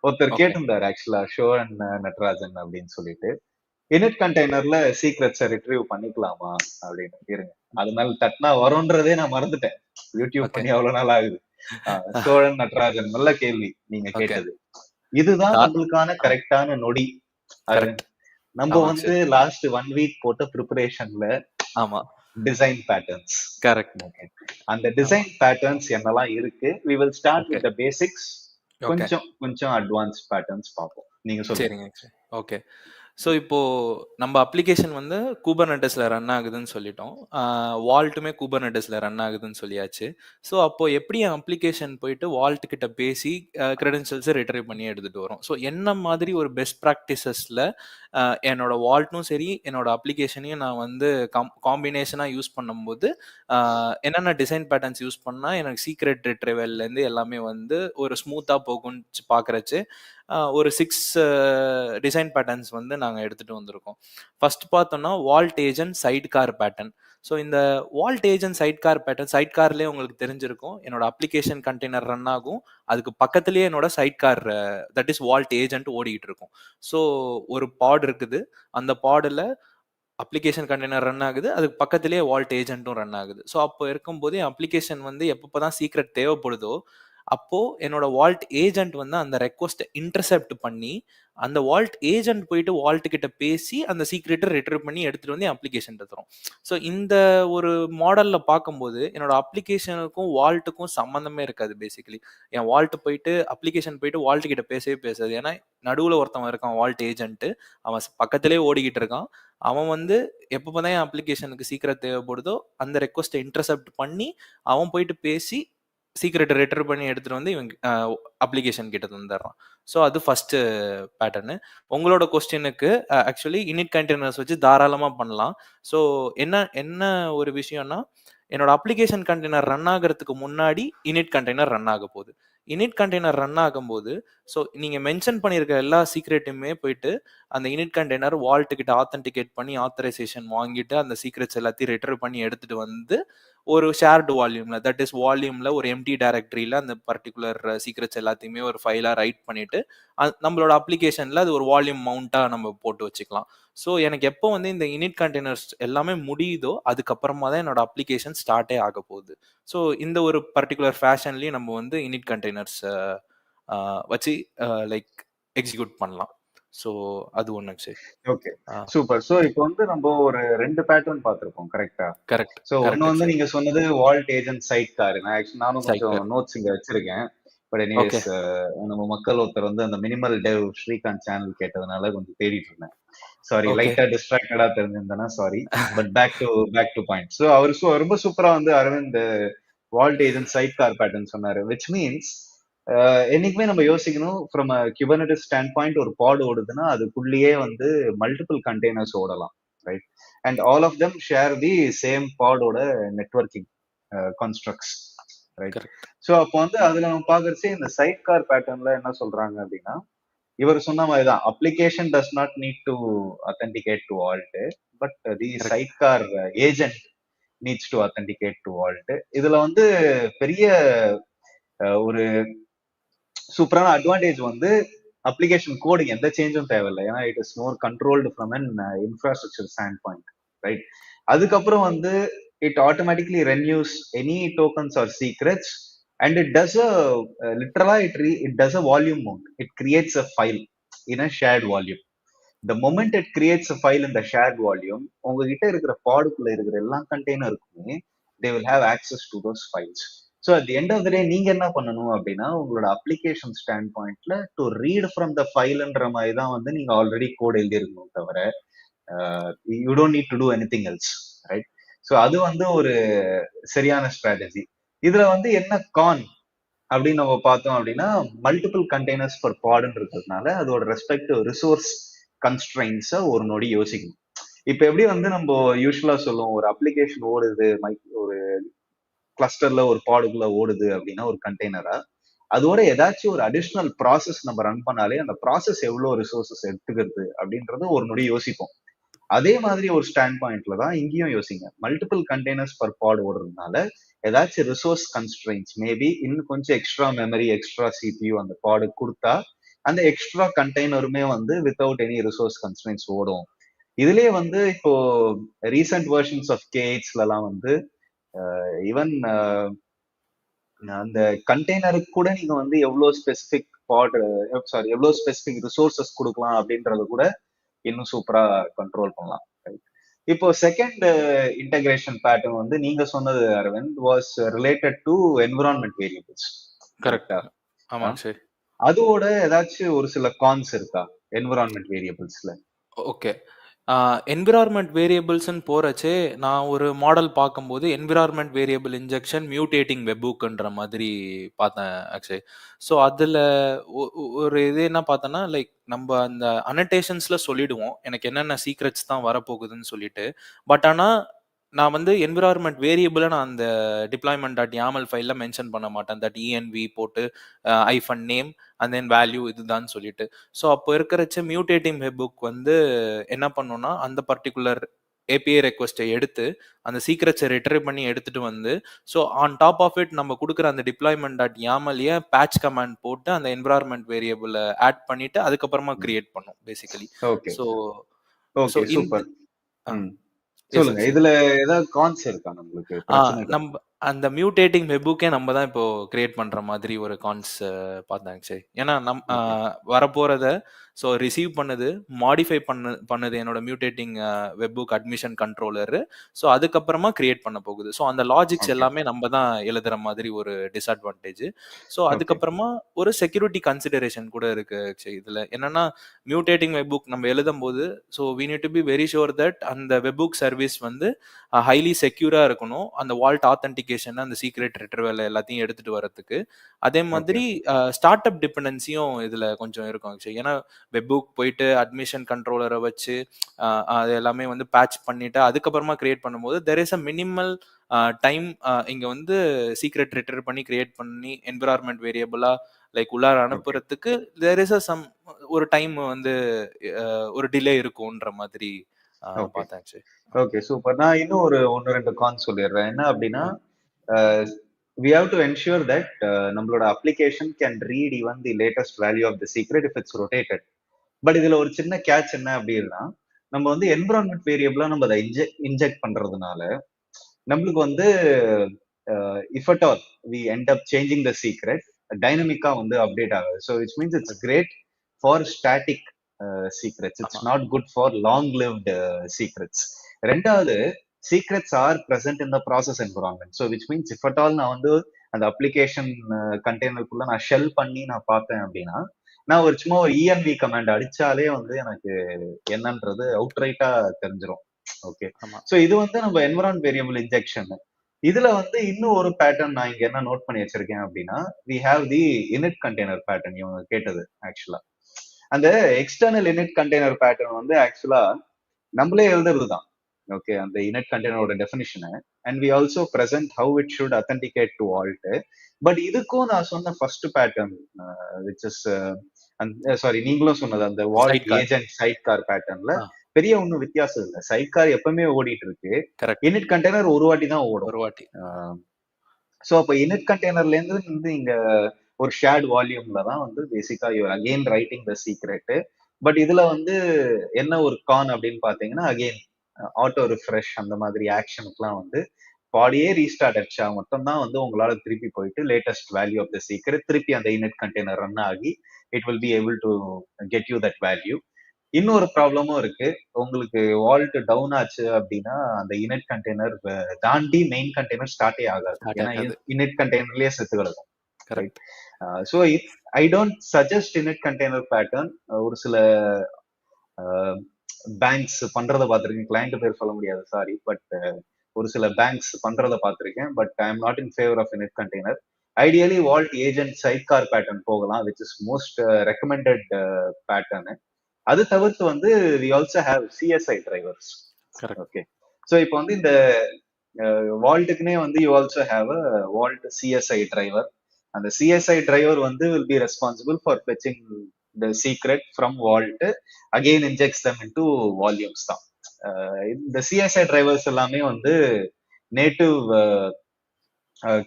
ஒருத்தர் ஓகே. கேட்டிருந்தாரு ஆக்சுவலா ஷோ அண்ட் நட்ராஜன் அப்படின்னு சொல்லிட்டு இனிட் கண்டெய்னர்ல சீக்ரெட்ஸை ரிட்ரீவ் பண்ணிக்கலாமா அப்படின்னு இருங்க. அது மேல தட்டினா வரும்ன்றதே நான் மறந்துட்டேன். YouTube okay. பண்ணி அவ்வளவு நாள் ஆகுது. சோழன் நடராஜன் நல்ல கேள்வி நீங்க ஓகே. கேட்டது. இதுதான் நம்மளுக்கான கரெக்டான நொடி. அரவிந்த், கரெக்ட். நம்ம ஆமாங்க வந்து சார். லாஸ்ட் 1 வீக் போட்ட ப்ரிப்பரேஷன்ல ஆமா. Design patterns. கரெக்ட். ஓகே, அந்த ஆமா. டிசைன் பேட்டர்ன்ஸ் என்னெல்லாம் இருக்கு, we will start okay. with the basics. Okay. கொஞ்சம் கொஞ்சம் அட்வான்ஸ் பேட்டர்ன்ஸ் பார்ப்போம். நீங்க சொல்லுங்க. சரிங்க சார். ஓகே. ஸோ இப்போ நம்ம அப்ளிகேஷன் வந்து கூபர்நெட்டிஸ்ல ரன் ஆகுதுன்னு சொல்லிட்டோம். வால்ட்டுமே கூபர்நெட்டிஸ்ல ரன் ஆகுதுன்னு சொல்லியாச்சு. ஸோ அப்போ எப்படி என் அப்ளிகேஷன் போயிட்டு வால்ட் கிட்ட பேசி கிரெடென்ஷியல்ஸை ரிட்ரைவ் பண்ணி எடுத்துட்டு வரும். ஸோ என்ன மாதிரி ஒரு பெஸ்ட் ப்ராக்டிசஸ்ல என்னோட வால்ட்டும் சரி என்னோட அப்ளிகேஷனையும் நான் வந்து காம்பினேஷனாக யூஸ் பண்ணும்போது என்னென்ன டிசைன் பேட்டர்ன்ஸ் யூஸ் பண்ணால் எனக்கு சீக்ரெட் ரிட்ரைவல்லேருந்து எல்லாமே வந்து ஒரு ஸ்மூத்தாக போகும்னு பார்க்குறச்சு ஒரு 6 டிசைன் பேட்டர்ன்ஸ் வந்து நாங்கள் எடுத்துகிட்டு வந்திருக்கோம். ஃபர்ஸ்ட் பார்த்தோம்னா vault agent side car pattern. So இந்த vault agent side car pattern, side கார்லேயே உங்களுக்கு தெரிஞ்சிருக்கும் என்னோட அப்ளிகேஷன் கண்டெய்னர் ரன் ஆகும், அதுக்கு பக்கத்துலேயே என்னோட side car that is vault agent ஓடிக்கிட்டு இருக்கும். ஸோ ஒரு பாட் இருக்குது, அந்த பாடில் அப்ளிகேஷன் கண்டெய்னர் ரன் ஆகுது, அதுக்கு பக்கத்துலேயே வால்ட் ஏஜென்ட்டும் ரன் ஆகுது. ஸோ அப்போ இருக்கும்போது என் அப்ளிகேஷன் வந்து எப்பப்போ தான் சீக்ரெட் தேவைப்படுதோ அப்போ என்னோட வால்ட் ஏஜென்ட் வந்து அந்த ரெக்வஸ்ட்டை இன்டர்செப்ட் பண்ணி அந்த வால்ட் ஏஜென்ட் போயிட்டு வால்ட் கிட்ட பேசி அந்த சீக்ரெட்டை ரிட்ரீவ் பண்ணி எடுத்துட்டு வந்து அப்ளிகேஷன் தரும். ஸோ இந்த ஒரு மாடல்ல பார்க்கும்போது என்னோட அப்ளிகேஷனுக்கும் வால்ட்டுக்கும் சம்மந்தமே இருக்காது. பேசிக்கலி என் வால்ட் போயிட்டு அப்ளிகேஷன் போயிட்டு வால்ட் கிட்ட பேசவே பேசாது. ஏன்னா நடுவில் ஒருத்தவன் இருக்கான் வால்ட் ஏஜென்ட், அவன் பக்கத்திலே ஓடிக்கிட்டு இருக்கான். அவன் வந்து எப்பப்பதான் என் அப்ளிகேஷனுக்கு சீக்கிரம் தேவைப்படுதோ அந்த ரெக்வஸ்ட்டை இன்டர்செப்ட் பண்ணி அவன் போயிட்டு பேசி சீக்ரெட்டை ரிட்டர் பண்ணி எடுத்துட்டு வந்து இவங்க அப்ளிகேஷன் கிட்ட தந்துடுறான். ஸோ அது ஃபர்ஸ்ட் பேட்டர்னு. உங்களோட கொஸ்டினுக்கு ஆக்சுவலி இனிட் கண்டெய்னர்ஸ் வச்சு தாராளமாக பண்ணலாம். ஸோ என்ன என்ன ஒரு விஷயம்னா என்னோட அப்ளிகேஷன் கண்டெய்னர் ரன் ஆகிறதுக்கு முன்னாடி இனிட் கண்டெய்னர் ரன் ஆக போகுது. இனிட் கண்டெய்னர் ரன் ஆகும்போது ஸோ நீங்கள் மென்ஷன் பண்ணியிருக்க எல்லா சீக்ரெட்டுமே போயிட்டு அந்த இனிட் கண்டெய்னர் வால்ட் கிட்ட ஆத்தென்டிகேட் பண்ணி ஆத்தரைசேஷன் வாங்கிட்டு அந்த சீக்ரெட்ஸ் எல்லாத்தையும் ரிட்டர் பண்ணி எடுத்துட்டு வந்து ஒரு ஷேர்டு வால்யூம்ல தட் இஸ் வால்யூம்ல ஒரு எம்டி டைரக்டரியில அந்த பர்டிகுலர் சீக்ரெட்ஸ் எல்லாத்தையுமே ஒரு ஃபைலா ரைட் பண்ணிட்டு நம்மளோட அப்ளிகேஷன்ல அது ஒரு வால்யூம் மவுண்டா நம்ம போட்டு வச்சுக்கலாம். ஸோ எனக்கு எப்போ வந்து இந்த இனிட் கண்டெய்னர்ஸ் எல்லாமே முடியுதோ அதுக்கப்புறமா தான் என்னோட அப்ளிகேஷன் ஸ்டார்ட்டே ஆக போகுது. ஸோ இந்த ஒரு பர்டிகுலர் ஃபேஷன்லயும் நம்ம வந்து இனிட் கண்டெய்னர்ஸ் வச்சு லைக் எக்ஸிக்யூட் பண்ணலாம். ஸோ அது ஒண்ணுங்க சார். Okay, super. சோ இப்போ வந்து நம்ம ஒரு 2 பேட்டர்ன் பார்த்திருக்கோம், கரெக்டா? கரெக்ட் சோ ஒன்னு கரெக்ட் வந்து சார். நீங்க சொன்னது வால்ட் ஏஜென்ட் சைட் கார். நானும் சைட் கொஞ்சம் கார். நோட்ஸ் இங்க வச்சிருக்கேன். But okay. எனிவேஸ், நம்ம மக்கள் ஒருத்தர் வந்து அந்த மினிமல் டெவ் ஸ்ரீகாந்த் சேனல் கேட்டதுனால கொஞ்சம் தேடிட்டு இருந்தேன். Sorry, okay. லைட்டா டிஸ்ட்ராக்டடா தெரிஞ்சிருந்தேன்னா sorry. But back to point. So அவர் ரொம்ப சூப்பரா வந்து Aravind vault agent side car pattern சொன்னாரு, விச் மீன்ஸ் என்னைக்குமே நம்ம யோசிக்கணும் from a Kubernetes stand point. ஒரு பாட் ஓடுதுன்னா அதுக்குள்ளேயே வந்து மல்டிபிள் கண்டெய்னர்ஸ் ஓடலாம், right? And all of them share the same பாடோட networking constructs, right? Correct. So அப்போ வந்து அதுல நம்ம பாக்குறச்சே இந்த சைட் கார் பேட்டர்ன்ல என்ன சொல்றாங்க அப்படின்னா, இவர் சொன்ன மாதிரிதான் application does not need to authenticate to vault, but the correct. Side car agent needs to authenticate to vault. இதுல வந்து பெரிய ஒரு சூப்பரான அட்வான்டேஜ் வந்து அப்ளிகேஷன் கோடு எந்த சேஞ்சும் தேவையில்லை. ஏன்னா it is more controlled from an infrastructure stand point, right? அதுக்கப்புறம் வந்து it automatically renews any tokens or secrets and it does a லிட்டரலா it does a volume mount. It creates a file in a shared volume. the moment it creates a file in the shared volume, உங்ககிட்ட இருக்கிற பாடுக்குள்ள இருக்கிற எல்லா கண்டெய்னருக்குமே they will have access to those files. So at the end of the day நீங்க என்ன பண்ணணும் அப்படின்னா, உங்களோட அப்ளிகேஷன் ஸ்டாண்ட் பாயிண்ட்ல டு ரீட் ஃப்ரம் த ஃபைல்ன்ற மாதிரி தான் வந்து நீங்க ஆல்ரெடி கோட் எழுதிருக்கணும் தவிர you don't need to do anything else, right? So அது வந்து ஒரு சரியான ஸ்ட்ராட்டஜி. இதுல வந்து என்ன கான் அப்படின்னு நம்ம பார்த்தோம் அப்படின்னா, மல்டிபிள் கண்டெய்னர்ஸ் பர் பாடுன்னு இருக்கிறதுனால அதோட ரெஸ்பெக்டிவ் ரிசோர்ஸ் கன்ஸ்ட்ரெயின்ஸை ஒரு நொடி யோசிக்கணும். இப்ப எப்படி வந்து நம்ம யூஸ்வலா சொல்லுவோம், ஒரு அப்ளிகேஷன் ஓடுது, ஒரு கிளஸ்டர்ல ஒரு பாடுக்குள்ள ஓடுது அப்படின்னா ஒரு கண்டெய்னரா, அதோட ஏதாச்சும் ஒரு அடிஷ்னல் ப்ராசஸ் நம்ம ரன் பண்ணாலே அந்த ப்ராசஸ் எவ்வளவு ரிசோர்சஸ் எடுத்துக்கிறது அப்படின்றது ஒரு நொடி யோசிப்போம். அதே மாதிரி ஒரு ஸ்டாண்ட் பாயிண்ட்ல தான் இங்கேயும் யோசிங்க. மல்டிபிள் கண்டெய்னர்ஸ் பர் பாட் ஓடுறதுனால ஏதாச்சும் ரிசோர்ஸ் கன்ஸ்ட்ரெயின்ஸ் மேபி இன்னும் கொஞ்சம் எக்ஸ்ட்ரா மெமரி, எக்ஸ்ட்ரா சிபியூ அந்த பாடு கொடுத்தா அந்த எக்ஸ்ட்ரா கண்டெய்னருமே வந்து வித்தவுட் எனி ரிசோர்ஸ் கன்ஸ்ட்ரெயின்ஸ் ஓடும். இதுலயே வந்து இப்போ ரீசெண்ட் வெர்ஷன்ஸ் ஆஃப் கேஎக்ஸ்லாம் வந்து ஈவன் அந்த கண்டெய்னருக்கு கூட நீங்க வந்து எவ்வளவு ஸ்பெசிபிக் எவ்வளவு ஸ்பெசிபிக் ரிசோர்சஸ் கொடுக்கலாம் அப்படின்றது கூட இன்னும் சூப்பரா கண்ட்ரோல் பண்ணலாம். இப்போ செகண்ட் இன்டகிரேஷன் பேட்டர்ன் வந்து நீங்க சொன்னது Aravind was related to environment variables. கரெக்டா? ஆமாங்க சார். அதோட ஏதாச்சும் ஒரு சில கான்ஸ் இருக்கா என்விரான்மெண்ட் வேரியபிள்ஸ்ல? ஓகே. என்விரான்மெண்ட் வேரியபிள்ஸ்ன்னு போறச்சே நான் ஒரு மாடல் பார்க்கும்போது என்விரான்மெண்ட் வேரியபிள் இன்ஜெக்ஷன் மியூட்டேட்டிங் வெப்புக்குன்ற மாதிரி பார்த்தேன் ஆக்சுவலி. ஸோ அதில் ஒரு இது என்ன பார்த்தேன்னா, லைக் நம்ம அந்த அனடேஷன்ஸ்ல சொல்லிடுவோம் எனக்கு என்னென்ன சீக்ரெட்ஸ் தான் வரப்போகுதுன்னு சொல்லிட்டு. பட் ஆனால் நான் வந்து என்விரான்மெண்ட் வேரியபிளை நான் அந்த டிப்ளாய்மெண்ட் டாட் யாமல் ஃபைலில் மென்ஷன் பண்ண மாட்டேன். தட் இஎன்வி போட்டு ஐஃபன் நேம் அண்ட் தென் வேல்யூ இதுதான் சொல்லிட்டு. ஸோ அப்போ இருக்கிறச்ச மியூட்டேட்டிங் வெப்புக் வந்து என்ன பண்ணுன்னா அந்த பர்டிகுலர் ஏபிஐ ரெக்வஸ்ட்டை எடுத்து அந்த சீக்ரெட்ஸை ரிட்ரைவ் பண்ணி எடுத்துட்டு வந்து so on top of it நம்ம கொடுக்குற அந்த டிப்ளாய்மெண்ட் டாட் யாமல்லையே பேட்ச் கமாண்ட் போட்டு அந்த என்விரான்மெண்ட் வேரியபிளை ஆட் பண்ணிட்டு அதுக்கப்புறமா கிரியேட் பண்ணும் basically. Okay so okay super. சொல்லுங்க, இதுல ஏதாவது கான்ஸ் இருக்கா நம்மளுக்கு பிரச்சனைகள்? நம்ம அந்த மியூட்டேட்டிங் வெப்புக்கே நம்ம தான் இப்போ கிரியேட் பண்ற மாதிரி ஒரு கான்ஸ் பார்த்தாங்க சரி. ஏன்னா வரப்போறத ஸோ ரிசீவ் பண்ணது மாடிஃபை பண்ணது என்னோட mutating webbook admission controller. So அதுக்கப்புறமா கிரியேட் பண்ண போகுது. ஸோ அந்த லாஜிக்ஸ் எல்லாமே நம்ம தான் எழுதுற மாதிரி ஒரு டிஸ்அட்வான்டேஜ். ஸோ அதுக்கப்புறமா ஒரு செக்யூரிட்டி கன்சிடரேஷன் கூட இருக்கு இதுல. என்னன்னா மியூட்டேட்டிங் வெப்புக் நம்ம எழுதும் போது so we need to be very sure that அந்த வெப்புக் சர்வீஸ் வந்து ஹைலி செக்யூரா இருக்கணும். அந்த வால்ட் ஆத்தென்டிகேஷன் அந்த சீக்ரெட் ரிட்ரீவல் எல்லாத்தையும் எடுத்துட்டு வரதுக்கு. அதே மாதிரி ஸ்டார்ட் அப் டிபெண்டன்சியும் இதுல கொஞ்சம் இருக்கும் ஆக்சுவலி. ஏன்னா வெப்புக் போயிட்டு அட்மிஷன் கண்ட்ரோலரை வச்சு அது எல்லாமே வந்து பேட்ச் பண்ணிட்டு அதுக்கப்புறமா கிரியேட் பண்ணும்போது there is a minimal time இங்க வந்து சீக்ரெட் ரிட்ரீவ் பண்ணி கிரியேட் பண்ணி என்விரான்மெண்ட் வேரியபிளா லைக் உள்ளார அனுப்புறதுக்கு தேர் இஸ் அ சம் ஒரு டைம் வந்து ஒரு டிலே இருக்கும்ன்ற மாதிரி பார்த்தேன். Okay super. நான் இன்னும் ஒன்னு ரெண்டு கான்ஸ் சொல்லிடுறேன். என்ன அப்படின்னா, we have to ensure that நம்மளோட application can read even the latest value of the secret if it's rotated. But இதுல ஒரு சின்ன கேட்ச் என்ன அப்படின்னா, நம்ம வந்து என்விரான்மெண்ட் வேரியபிளா நம்ம அதை இன்ஜெக்ட் பண்றதுனால நம்மளுக்கு வந்து if at all we end up changing the secret டைனமிக்கா வந்து அப்டேட் ஆகுது. So it's means it's great for static secrets. It's not good for long lived secrets. ரெண்டாவது, secrets are present in the process environment. So which means if at all நான் வந்து அந்த application கண்டெய்னருக்குள்ள நான் shell பண்ணி நான் பார்த்தேன் அப்படின்னா, நான் ஒரு சும்மா ஒரு இஎன்வி கமாண்ட் அடிச்சாலே வந்து எனக்கு என்னன்றது அவுட்ரைட்டா தெரிஞ்சிடும். ஓகே, ஸோ இது வந்து நம்ம என்விரான்மெண்ட் வேரியபிள் இன்ஜெக்ஷன். இதுல வந்து இன்னும் ஒரு பேட்டர்ன் நான் இங்க என்ன நோட் பண்ணி வச்சிருக்கேன் அப்படின்னா, we have the init container pattern. இவங்க கேட்டது ஆக்சுவலா அந்த எக்ஸ்டர்னல் இனிட் கண்டெய்னர் பேட்டர்ன் வந்து ஆக்சுவலா நம்மளே எழுதுறது தான். ஓகே, அந்த இனிட் கண்டெய்னரோட டெஃபினிஷனை and we also present how it should authenticate to vault. But இதுக்கும் நான் சொன்ன first pattern which is sorry நீங்களும் சொன்னது அந்த வால்ட் ஏஜென்ட் சைட் கார் பேட்டர்ன்ல பெரிய ஒன்னும் வித்தியாசம் இல்லை. சைட் கார் எப்பவுமே ஓடிட்டு இருக்கு. இனிட் கண்டெய்னர் ஒரு வாட்டி தான் ஓடும். ஒரு வாட்டி. ஸோ அப்போ இனிட் கண்டெய்னர்ல இருந்து வந்து இங்க ஒரு ஷேர்ட் வால்யூம்ல தான் வந்து பேசிக்கா you're again writing the secret. But இதுல வந்து என்ன ஒரு கான் அப்படின்னு பாத்தீங்கன்னா, அகெயின் ஆட்டோ ரிஃப்ரெஷ் அந்த மாதிரி ஆக்ஷனுக்குலாம் வந்து பாடியே ரீஸ்டார்ட் அடிச்சா மட்டும் தான் வந்து உங்களால திருப்பி போயிட்டு latest value of the secret திருப்பி அந்த இனிட் கண்டெய்னர் ரன் ஆகி it will be able to get you that value. இன்னொரு ப்ராப்ளமும் இருக்கு. உங்களுக்கு வால்ட் டவுன் ஆச்சு அப்படின்னா அந்த இனிட் கண்டெய்னர் தாண்டி மெயின் கண்டெய்னர் ஸ்டார்டே ஆகாது. ஏன்னா இனிட் கண்டெய்னர்லயே செத்து கிடக்கும். Correct. So I don't suggest init container pattern. ஒரு சில பேங்க்ஸ் பண்றதை பார்த்துருக்கேன். கிளைண்ட் பேர் சொல்ல முடியாது, சாரி. பட் ஒரு சில பேங்க்ஸ் பண்றதை பார்த்துருக்கேன். But I am not in favour of init container. Ideally vault agent side car pattern போகலாம், which is most recommended pattern. அது தவிர்த்து வந்து we also have CSI drivers. Okay, so இப்போ வந்து இந்த வால்ட்டுக்குனே வந்து you also have a vault CSI driver. அந்த CSI driver வந்து will be responsible for fetching the secret from vault, again injects them into volumes தான். இந்த CSI drivers எல்லாமே வந்து நேட்டிவ்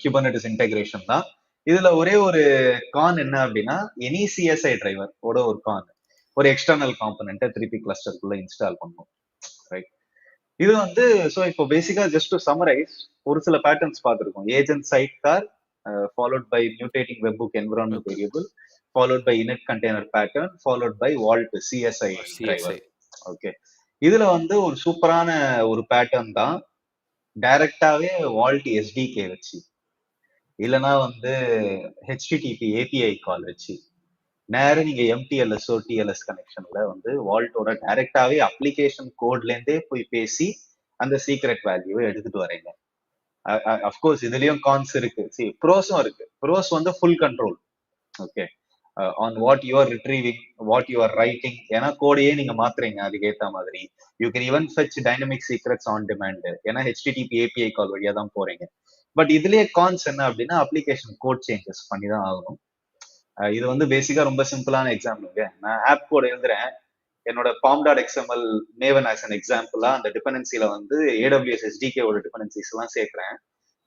Kubernetes integration தான். இதுல ஒரே ஒரு கான் என்ன அப்படின்னா, எனி சிஎஸ்ஐ டிரைவர் ஓட ஒரு கான், ஒரு எக்ஸ்டர்னல் காம்பனண்ட்டை திருப்பி கிளஸ்டருக்குள்ள இன்ஸ்டால் பண்ணும். ரைட். இது வந்து ஸோ இப்போ பேசிக்கா ஜஸ்ட் டு சமரைஸ் ஒரு சில பேட்டர்ன்ஸ் பார்த்துருக்கோம். Agent side car followed by mutating webhook environment variable, followed by init container pattern, followed by vault CSI driver. Okay. இதுல வந்து ஒரு சூப்பரான ஒரு பேட்டர்ன் தான் டைரக்டாவே வால்ட் எஸ்டிகே வச்சு, இல்லைன்னா வந்து ஹெச்டிடிபி ஏபிஐ கால் வச்சு நேரம் நீங்க எம்டிஎல்எஸ்ஓ டிஎல்எஸ் கனெக்ஷன்ல வந்து வால்ட்டோட டைரக்டாவே அப்ளிகேஷன் கோட்ல இருந்தே போய் பேசி அந்த சீக்ரெட் வேல்யூவை எடுத்துட்டு வரீங்க. அஃப்கோர்ஸ் இதுலயும் கான்ஸ் இருக்கு, சி ப்ரோஸும் இருக்கு. ப்ரோஸ் வந்து full control, okay, on what you are retrieving, what you are writing. ஏன்னா கோடையே நீங்க மாத்துறீங்க அதுக்கு ஏத்த மாதிரி. You can even fetch dynamic secrets on demand, ஏன்னா ஹெச்டிடிபி ஏபிஐ கால் வழியா தான் போறீங்க. பட் இதுலயே கான்ஸ் என்ன அப்படின்னா, அப்ளிகேஷன் கோட் சேஞ்சஸ் பண்ணி தான் ஆகணும். இது வந்து பேசிக்கா ரொம்ப சிம்பிளான எக்ஸாம்பிளுங்க. நான் ஆப் கோட் எழுதுறேன், என்னோட pom.xml மேவன் ஆஸ் அன் எக்ஸாம்பிளா அந்த டிபெண்டன்சில வந்து ஏடபிள்யூஎஸ் எஸ்டிகேவோட டிபெண்டன்சிஸ் எல்லாம் சேர்க்கிறேன்.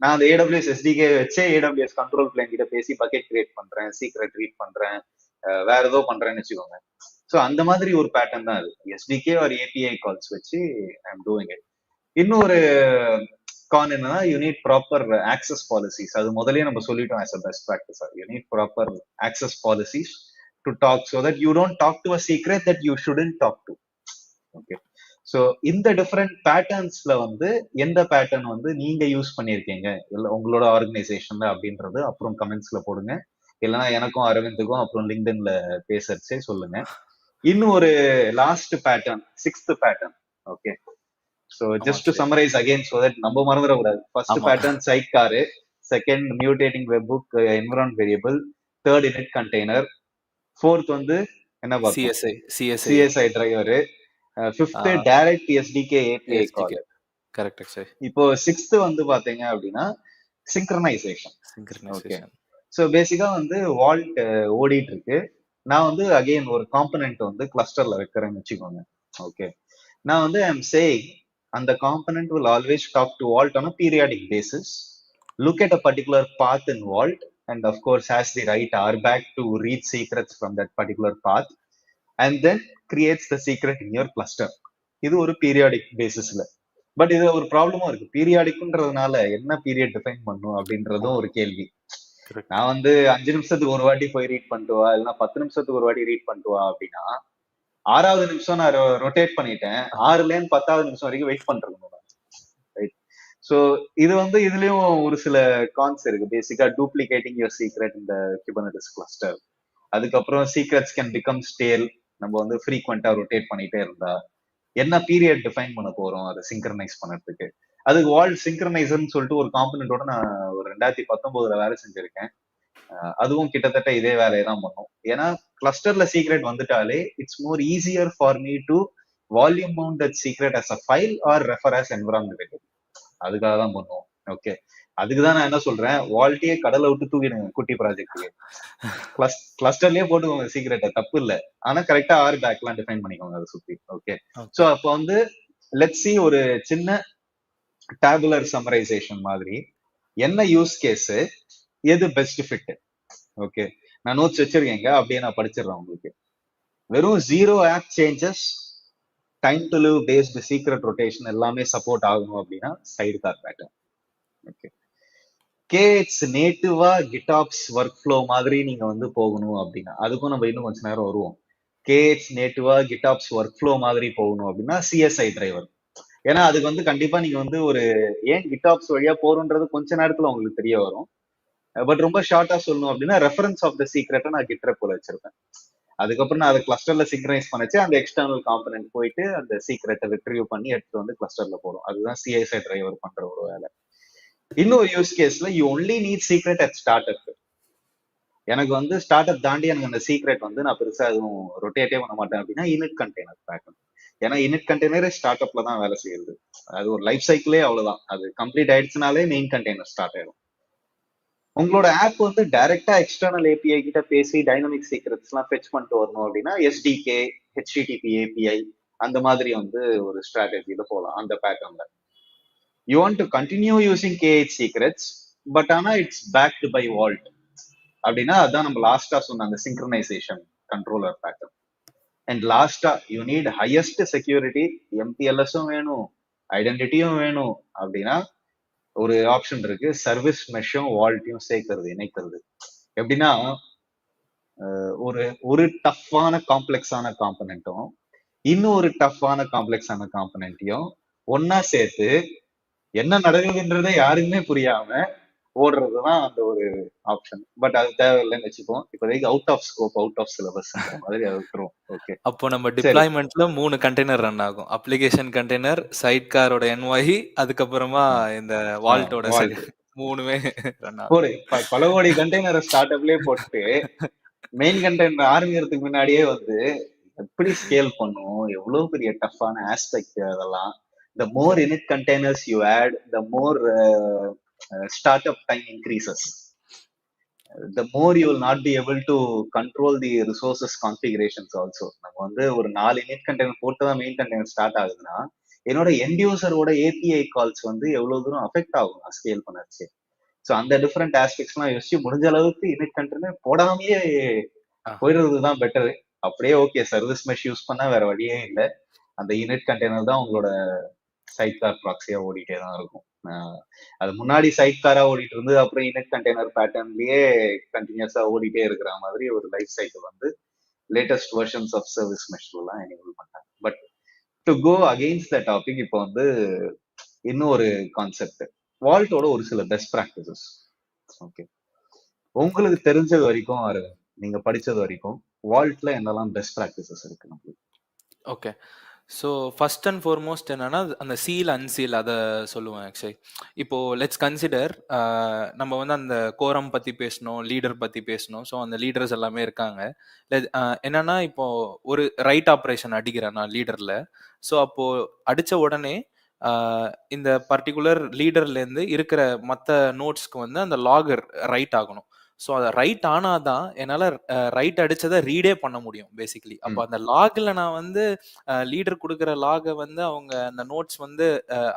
நான் அந்த ஏடபிள்யூஎஸ் எஸ்டிகே வச்சே ஏடபிள்யூஎஸ் கண்ட்ரோல் பிளேன் கிட்ட பேசி பக்கெட் கிரியேட் பண்றேன், சீக்ரெட் ரீட் பண்றேன், வேற ஏதோ பண்றேன்னு வச்சுக்கோங்க. ஸோ அந்த மாதிரி ஒரு பேட்டர்ன் தான் அது. எஸ்டிகே ஒரு ஏபிஐ கால்ஸ் வச்சு ஐ எம் டூயிங் இட். இன்னொரு கான் என்னன்னா, you need proper access policies. அது முதலே நம்ம சொல்லிட்டோம் as a best practice. You need proper access policies to talk so that you don't talk to a secret that you shouldn't talk to. Okay. So இந்த different பேட்டர்ன்ஸ்ல வந்து எந்த pattern வந்து நீங்க use பண்ணியிருக்கீங்க இல்லை உங்களோட ஆர்கனைசேஷன்ல அப்படின்றது அப்புறம் கமெண்ட்ஸ்ல போடுங்க. இல்லைன்னா எனக்கும் அரவிந்துக்கும் அப்புறம் லிங்க்டின்ல பேசறச்சே சொல்லுங்க. இன்னும் ஒரு last pattern, 6th pattern. Okay. So just to summarise again so that நம்ம மறந்துடக்கூடாது. First pattern sidecar, second mutating webhook environment variable, third init container, fourth வந்து என்ன பார்த்தோம், CSI driver, fifth direct SDK API call. Correct sir. இப்போ 6th வந்து பாத்தீங்க அப்படின்னா synchronisation. Okay. So பேசிக்கா வந்து வால்ட் ஓடிட்டு இருக்கு. நான் வந்து அகைன் ஒரு காம்பனன்ட் வந்து கிளஸ்டர்ல வைக்கிறேன்னு வச்சுக்கோங்க. ஓகே. நான் வந்து ஐ எம் சேயிங் அந்த component will always talk to vault on a periodic basis, look at a particular path in vault, and of course has the right RBAC to read secrets from that particular path, and then creates the secret in your cluster. இது ஒரு periodic பேசிஸ்ல. But இது ஒரு ப்ராப்ளமும் இருக்கு. பீரியாடிக்ன்றதுனால என்ன period define பண்ணும் அப்படின்றதும் ஒரு கேள்வி. நான் வந்து 5 நிமிஷத்துக்கு ஒரு வாட்டி போய் ரீட் பண்ணிட்டு வா, இல்லைன்னா 10 நிமிஷத்துக்கு ஒரு வாட்டி ரீட் பண்ணிட்டு வா அப்படின்னா 6வது நிமிஷம் நான் ரொட்டேட் பண்ணிட்டேன், 6லேருந்து 10வது நிமிஷம் வரைக்கும் வெயிட் பண்றேன். ரைட். ஸோ இது வந்து இதுலயும் ஒரு சில கான்ஸ் இருக்கு. பேசிக்கா டூப்ளிகேட்டிங் யுவர் சீக்ரெட் இந்த குபர்னெட்டிஸ் கிளஸ்டர். அதுக்கப்புறம் சீக்ரெட்ஸ் கேன் பிகம் ஸ்டேல். நம்ம வந்து ஃப்ரீக்வெண்டா ரொட்டேட் பண்ணிட்டே இருந்தா என்ன பீரியட் டிஃபைன் பண்ண போறோம் அதை சிங்க்ரனைஸ் பண்ணறதுக்கு. அதுக்கு வால்ட் சிங்க்ரனைசர்னு சொல்லிட்டு ஒரு காம்பனண்டோட நான் ஒரு 2019 வேலை செஞ்சிருக்கேன். அதுவும் கிட்டத்தட்ட இதே வேலையை தான் பண்ணும். ஏன்னா கிளஸ்டர்ல சீக்ரெட் வந்துட்டாலே it's more easier for me to volume mount that secret as a file R refer as environment variable. அதுக்காக தான் பண்ணுவோம். ஓகே. அதுக்குதான் நான் என்ன சொல்றேன், வால்ட்டியே கடலை விட்டு தூக்கிடுங்க குட்டி ப்ராஜெக்ட்டுக்கு. கிளஸ்டர்லயே போட்டுக்கோங்க சீக்ரெட்டை, தப்பு இல்லை. ஆனா கரெக்டா RBAC எல்லாம் டிஃபைன் பண்ணிக்கோங்க அதை சுத்தி. ஓகே. சோ அப்போ வந்து லெட்ஸ் சி ஒரு சின்ன டேபுலர் சம்மரைசேஷன் மாதிரி என்ன யூஸ் கேஸ், எது பெஸ்ட் ஃபிட். ஓகே. நான் நோட்ஸ் வச்சிருக்கேங்க, அப்படியே நான் படிச்சிடுறேன் உங்களுக்கு. வெறும் 0 app changes, time to live based secret rotation எல்லாமே சப்போர்ட் ஆகணும் அப்படின்னா sidecar pattern. Okay. KH நேட்டிவா கிட்டாப்ஸ் ஒர்க் ஃப்ளோ மாதிரி நீங்க வந்து போகணும் அப்படின்னா, அதுக்கும் நம்ம இன்னும் கொஞ்ச நேரம் வருவோம். கேஎச் நேட்டிவா கிட்டாப்ஸ் ஒர்க் ஃப்ளோ மாதிரி போகணும் அப்படின்னா சிஎஸ்ஐ டிரைவர். ஏன்னா அதுக்கு வந்து கண்டிப்பா நீங்க வந்து ஒரு ஏன் கிட்டாப்ஸ் வழியா போறோன்றது கொஞ்ச நேரத்துல உங்களுக்கு தெரிய வரும். பட் ரொம்ப ஷார்ட்டா சொல்லணும் அப்படின்னா ரெஃபரன்ஸ் ஆஃப் த சீக்ரெட்டை நான் கிட்ரெப்ல வச்சிருப்பேன். அதுக்கப்புறம் நான் அதை கிளஸ்டர்ல சிங்க்ரனைஸ் பண்ணிச்சு, அந்த எக்ஸ்டர்னல் காம்பனன்ட் போயிட்டு அந்த சீக்ரெட்டை ரிட்ரீவ் பண்ணி எடுத்து வந்து கிளஸ்டர்ல போடும். அதுதான் சிஎஸ்ஐ டிரைவர் பண்ற ஒரு வேலை. இன்னொரு யூஸ் கேஸ்ல you only need secret at start up. எனக்கு வந்து ஸ்டார்ட் அப் தாண்டி எனக்கு அந்த சீக்ரெட் வந்து நான் பெருசா எதுவும் ரொட்டேட்டே பண்ண மாட்டேன் அப்படின்னா இனிட் கண்டெய்னர் பேட்டர்ன். ஏன்னா இனிட் கண்டெய்னரே ஸ்டார்ட் அப்ல தான் வேலை செய்யுது. அது ஒரு லைஃப் சைக்கிளே அவ்வளவுதான். அது கம்ப்ளீட் ஆயிடுச்சுனாலே மெயின் கண்டெய்னர் ஸ்டார்ட் ஆயிடும். உங்களோட ஆப் வந்து டைரக்டா எக்ஸ்டர்னல் ஏபிஐ கிட்ட பேசி டைனமிக் சீக்ரெட்ஸ் எல்லாம் ஃபெச் பண்ணிட்டு வரணும் அப்படின்னா எஸ்டிகே, ஹெச்டிடிபி ஏபிஐ அந்த மாதிரி வந்து ஒரு ஸ்ட்ராட்டஜில போகலாம் அந்த பேட்டர்ன்ல. You want to continue using KH secrets, but ஆனா இட்ஸ் பேக்டு பை வால்ட். அப்படின்னா அதான் நம்ம லாஸ்டா சொன்ன அந்த சிங்க்ரனைசேஷன் கண்ட்ரோலர் பேட்டர்ன். அண்ட் லாஸ்டா யூ நீட் ஹையஸ்ட் செக்யூரிட்டி, எம்டிஎல்எஸும் வேணும், ஐடென்டிட்டியும் வேணும் அப்படின்னா ஒரு ஆப்ஷன் இருக்கு, சர்வீஸ் மெஷும் வால்ட்டையும் சேர்க்கறது, இணைக்கிறது. எப்படின்னா ஒரு ஒரு டஃப்பான காம்ப்ளெக்ஸான காம்பனண்ட்டும் இன்னொரு டஃப்பான காம்ப்ளெக்ஸான காம்பனண்ட்டையும் ஒன்னா சேர்த்து என்ன நடக்குதுன்றதே யாருக்குமே புரியாம ஓடுறதுதான் அந்த ஒரு ஆப்ஷன். பட் அது தேவையில்லைன்னு வச்சுப்போம். இப்போதைக்கு out of scope, out of syllabus மாதிரி அதை விட்டுரும். ஓகே, அப்போ நம்ம சரி. டிப்ளாய்மெண்ட்ல 3 கண்டெய்னர் ரன் ஆகும். அப்ளிகேஷன் கண்டெய்னர், சைட் காரோட என்ஒய், அதுக்கப்புறமா இந்த வால்ட்டோட வால்ட் 3மே ரன் ஆகும். ஒரு பல கோடி கண்டெய்னரை ஸ்டார்ட் அப்லயே போட்டு மெயின் கண்டெய்னர் ஆரம்பிக்கிறதுக்கு முன்னாடியே வந்து எப்படி ஸ்கேல் பண்ணும், எவ்வளவு பெரிய டஃப்பான ஆஸ்பெக்ட் அதெல்லாம். The more init containers you add, the more startup time increases. The more you will not be able to control the resources configurations also. நம்ம வந்து ஒரு 4 init container போட்டு தான் மெயின் கண்டெய்னர் ஸ்டார்ட் ஆகுதுன்னா என்னோட எண்ட் யூசரோட ஏபிஐ கால்ஸ் வந்து எவ்வளவு தூரம் அஃபெக்ட் ஆகும் நான் ஸ்கேல் பண்ணச்சு. ஸோ அந்த டிஃப்ரெண்ட் ஆஸ்பெக்ட்ஸ்லாம் யோசிச்சு முடிஞ்ச அளவுக்கு இனிட் கண்டெய்னர் போடாமையே போயிடுறது தான் பெட்டர். அப்படியே ஓகே, சர்வீஸ் மெஷ் யூஸ் பண்ணா வேற வழியே இல்லை, அந்த யூனிட் கண்டெய்னர் தான் உங்களோட சைட் கார் ப்ராக்ஸியா ஓடிட்டே தான் இருக்கும். அது முன்னாடி சைட் காரா ஓடிட்டு இருந்து அப்புறம் யூனிட் கண்டெய்னர் பேட்டர்ன்லயே கண்டினியூஸா ஓடிட்டே இருக்கிற மாதிரி ஒரு லைஃப் சைக்கிள் வந்து லேட்டஸ்ட் வெர்ஷன்ஸ் ஆஃப் சர்வீஸ் மெஷ்லாம் எனேபிள் பண்ணாங்க. But to go against the topic, இப்போ வந்து இன்னும் ஒரு கான்செப்ட், வால்ட்டோட ஒரு சில பெஸ்ட் ப்ராக்டிசஸ். ஓகே, உங்களுக்கு தெரிஞ்சது வரைக்கும், நீங்க படிச்சது வரைக்கும் வால்ட்ல என்னெல்லாம் பெஸ்ட் ப்ராக்டிசஸ் இருக்கு நம்மளுக்கு? Okay, so first and foremost என்னன்னா அந்த சீல் அன்சீல் அதை சொல்லுவேன். ஆக்சுவலி இப்போ லெட்ஸ் கன்சிடர் நம்ம வந்து அந்த கோரம் பற்றி பேசணும், லீடர் பற்றி பேசணும். ஸோ அந்த லீடர்ஸ் எல்லாமே இருக்காங்க. என்னன்னா இப்போ ஒரு ரைட் ஆப்ரேஷன் அடிக்கிறேன் நான் லீடரில். ஸோ அப்போ அடித்த உடனே இந்த பர்டிகுலர் லீடர்லேருந்து இருக்கிற மற்ற நோட்ஸ்க்கு வந்து அந்த லாகர் ரைட் ஆகணும். ஸோ அதை ரைட் ஆனாதான் என்னால் ரைட் அடிச்சதை ரீடே பண்ண முடியும் பேசிக்கலி. அப்போ அந்த லாகில் நான் வந்து லீடர் கொடுக்குற லாகை வந்து அவங்க அந்த நோட்ஸ் வந்து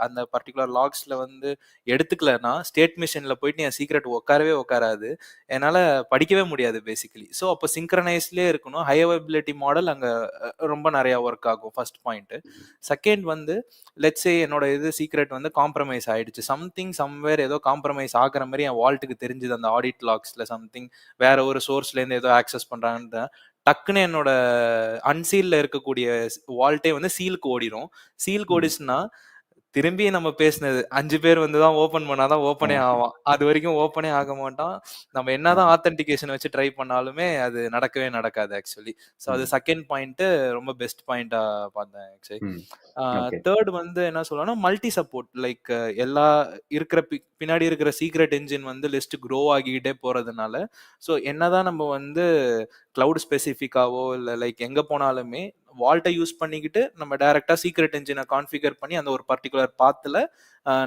அந்த பர்டிகுலர் லாக்ஸில் வந்து எடுத்துக்கலன்னா ஸ்டேட் மிஷினில் போயிட்டு என் சீக்ரெட் உட்காராது, என்னால் படிக்கவே முடியாது பேசிக்கலி. ஸோ அப்போ சிங்க்ரனைஸ்லேயே இருக்கணும். ஹை அவைபிலிட்டி மாடல் அங்கே ரொம்ப நிறையா ஒர்க் ஆகும், ஃபர்ஸ்ட் பாயிண்ட்டு. செகண்ட் வந்து லெட்ஸே என்னோட இது சீக்ரெட் வந்து காம்ப்ரமைஸ் ஆயிடுச்சு, சம்திங் சம்வேர் ஏதோ காம்ப்ரமைஸ் ஆகிற மாதிரி என் வால்ட்டுக்கு தெரிஞ்சுது, அந்த ஆடிட் லாக்ஸில் சம்திங் வேற ஒரு சோர்ஸ்லேருந்து ஏதோ ஆக்சஸ் பண்ணுறாங்கன்னு டக்குன்னு என்னோட அன்சீல்ல இருக்கக்கூடிய வால்ட்டே வந்து சீலுக்கு ஓடிடும். சீலுக்கு ஓடிச்சுன்னா திரும்பி நம்ம பேசினது 5 பேர் வந்து தான் ஓப்பன் பண்ணாதான் ஓப்பனே ஆகும். அது வரைக்கும் ஓப்பனே ஆக மாட்டான். நம்ம என்னதான் ஆத்தென்டிகேஷன் வச்சு ட்ரை பண்ணாலுமே அது நடக்கவே நடக்காது ஆக்சுவலி. ஸோ அது செகண்ட் பாயிண்ட், ரொம்ப பெஸ்ட் பாயிண்டா பார்த்தேன் ஆக்சுவலி. தேர்ட் வந்து என்ன சொல்லணும்னா மல்டி சப்போர்ட், லைக் எல்லா இருக்கிற பின்னாடி இருக்கிற சீக்ரெட் என்ஜின் வந்து லிஸ்ட் க்ரோ ஆகிக்கிட்டே போறதுனால, ஸோ என்னதான் நம்ம வந்து கிளவுட் ஸ்பெசிஃபிக்காவோ இல்லை லைக் எங்கே போனாலுமே வால்ட்டை யூஸ் பண்ணிக்கிட்டு நம்ம டைரக்டா சீக்ரெட் என்ஜினை கான்ஃபிகர் பண்ணி அந்த ஒரு பர்டிகுலர் பாத்தில்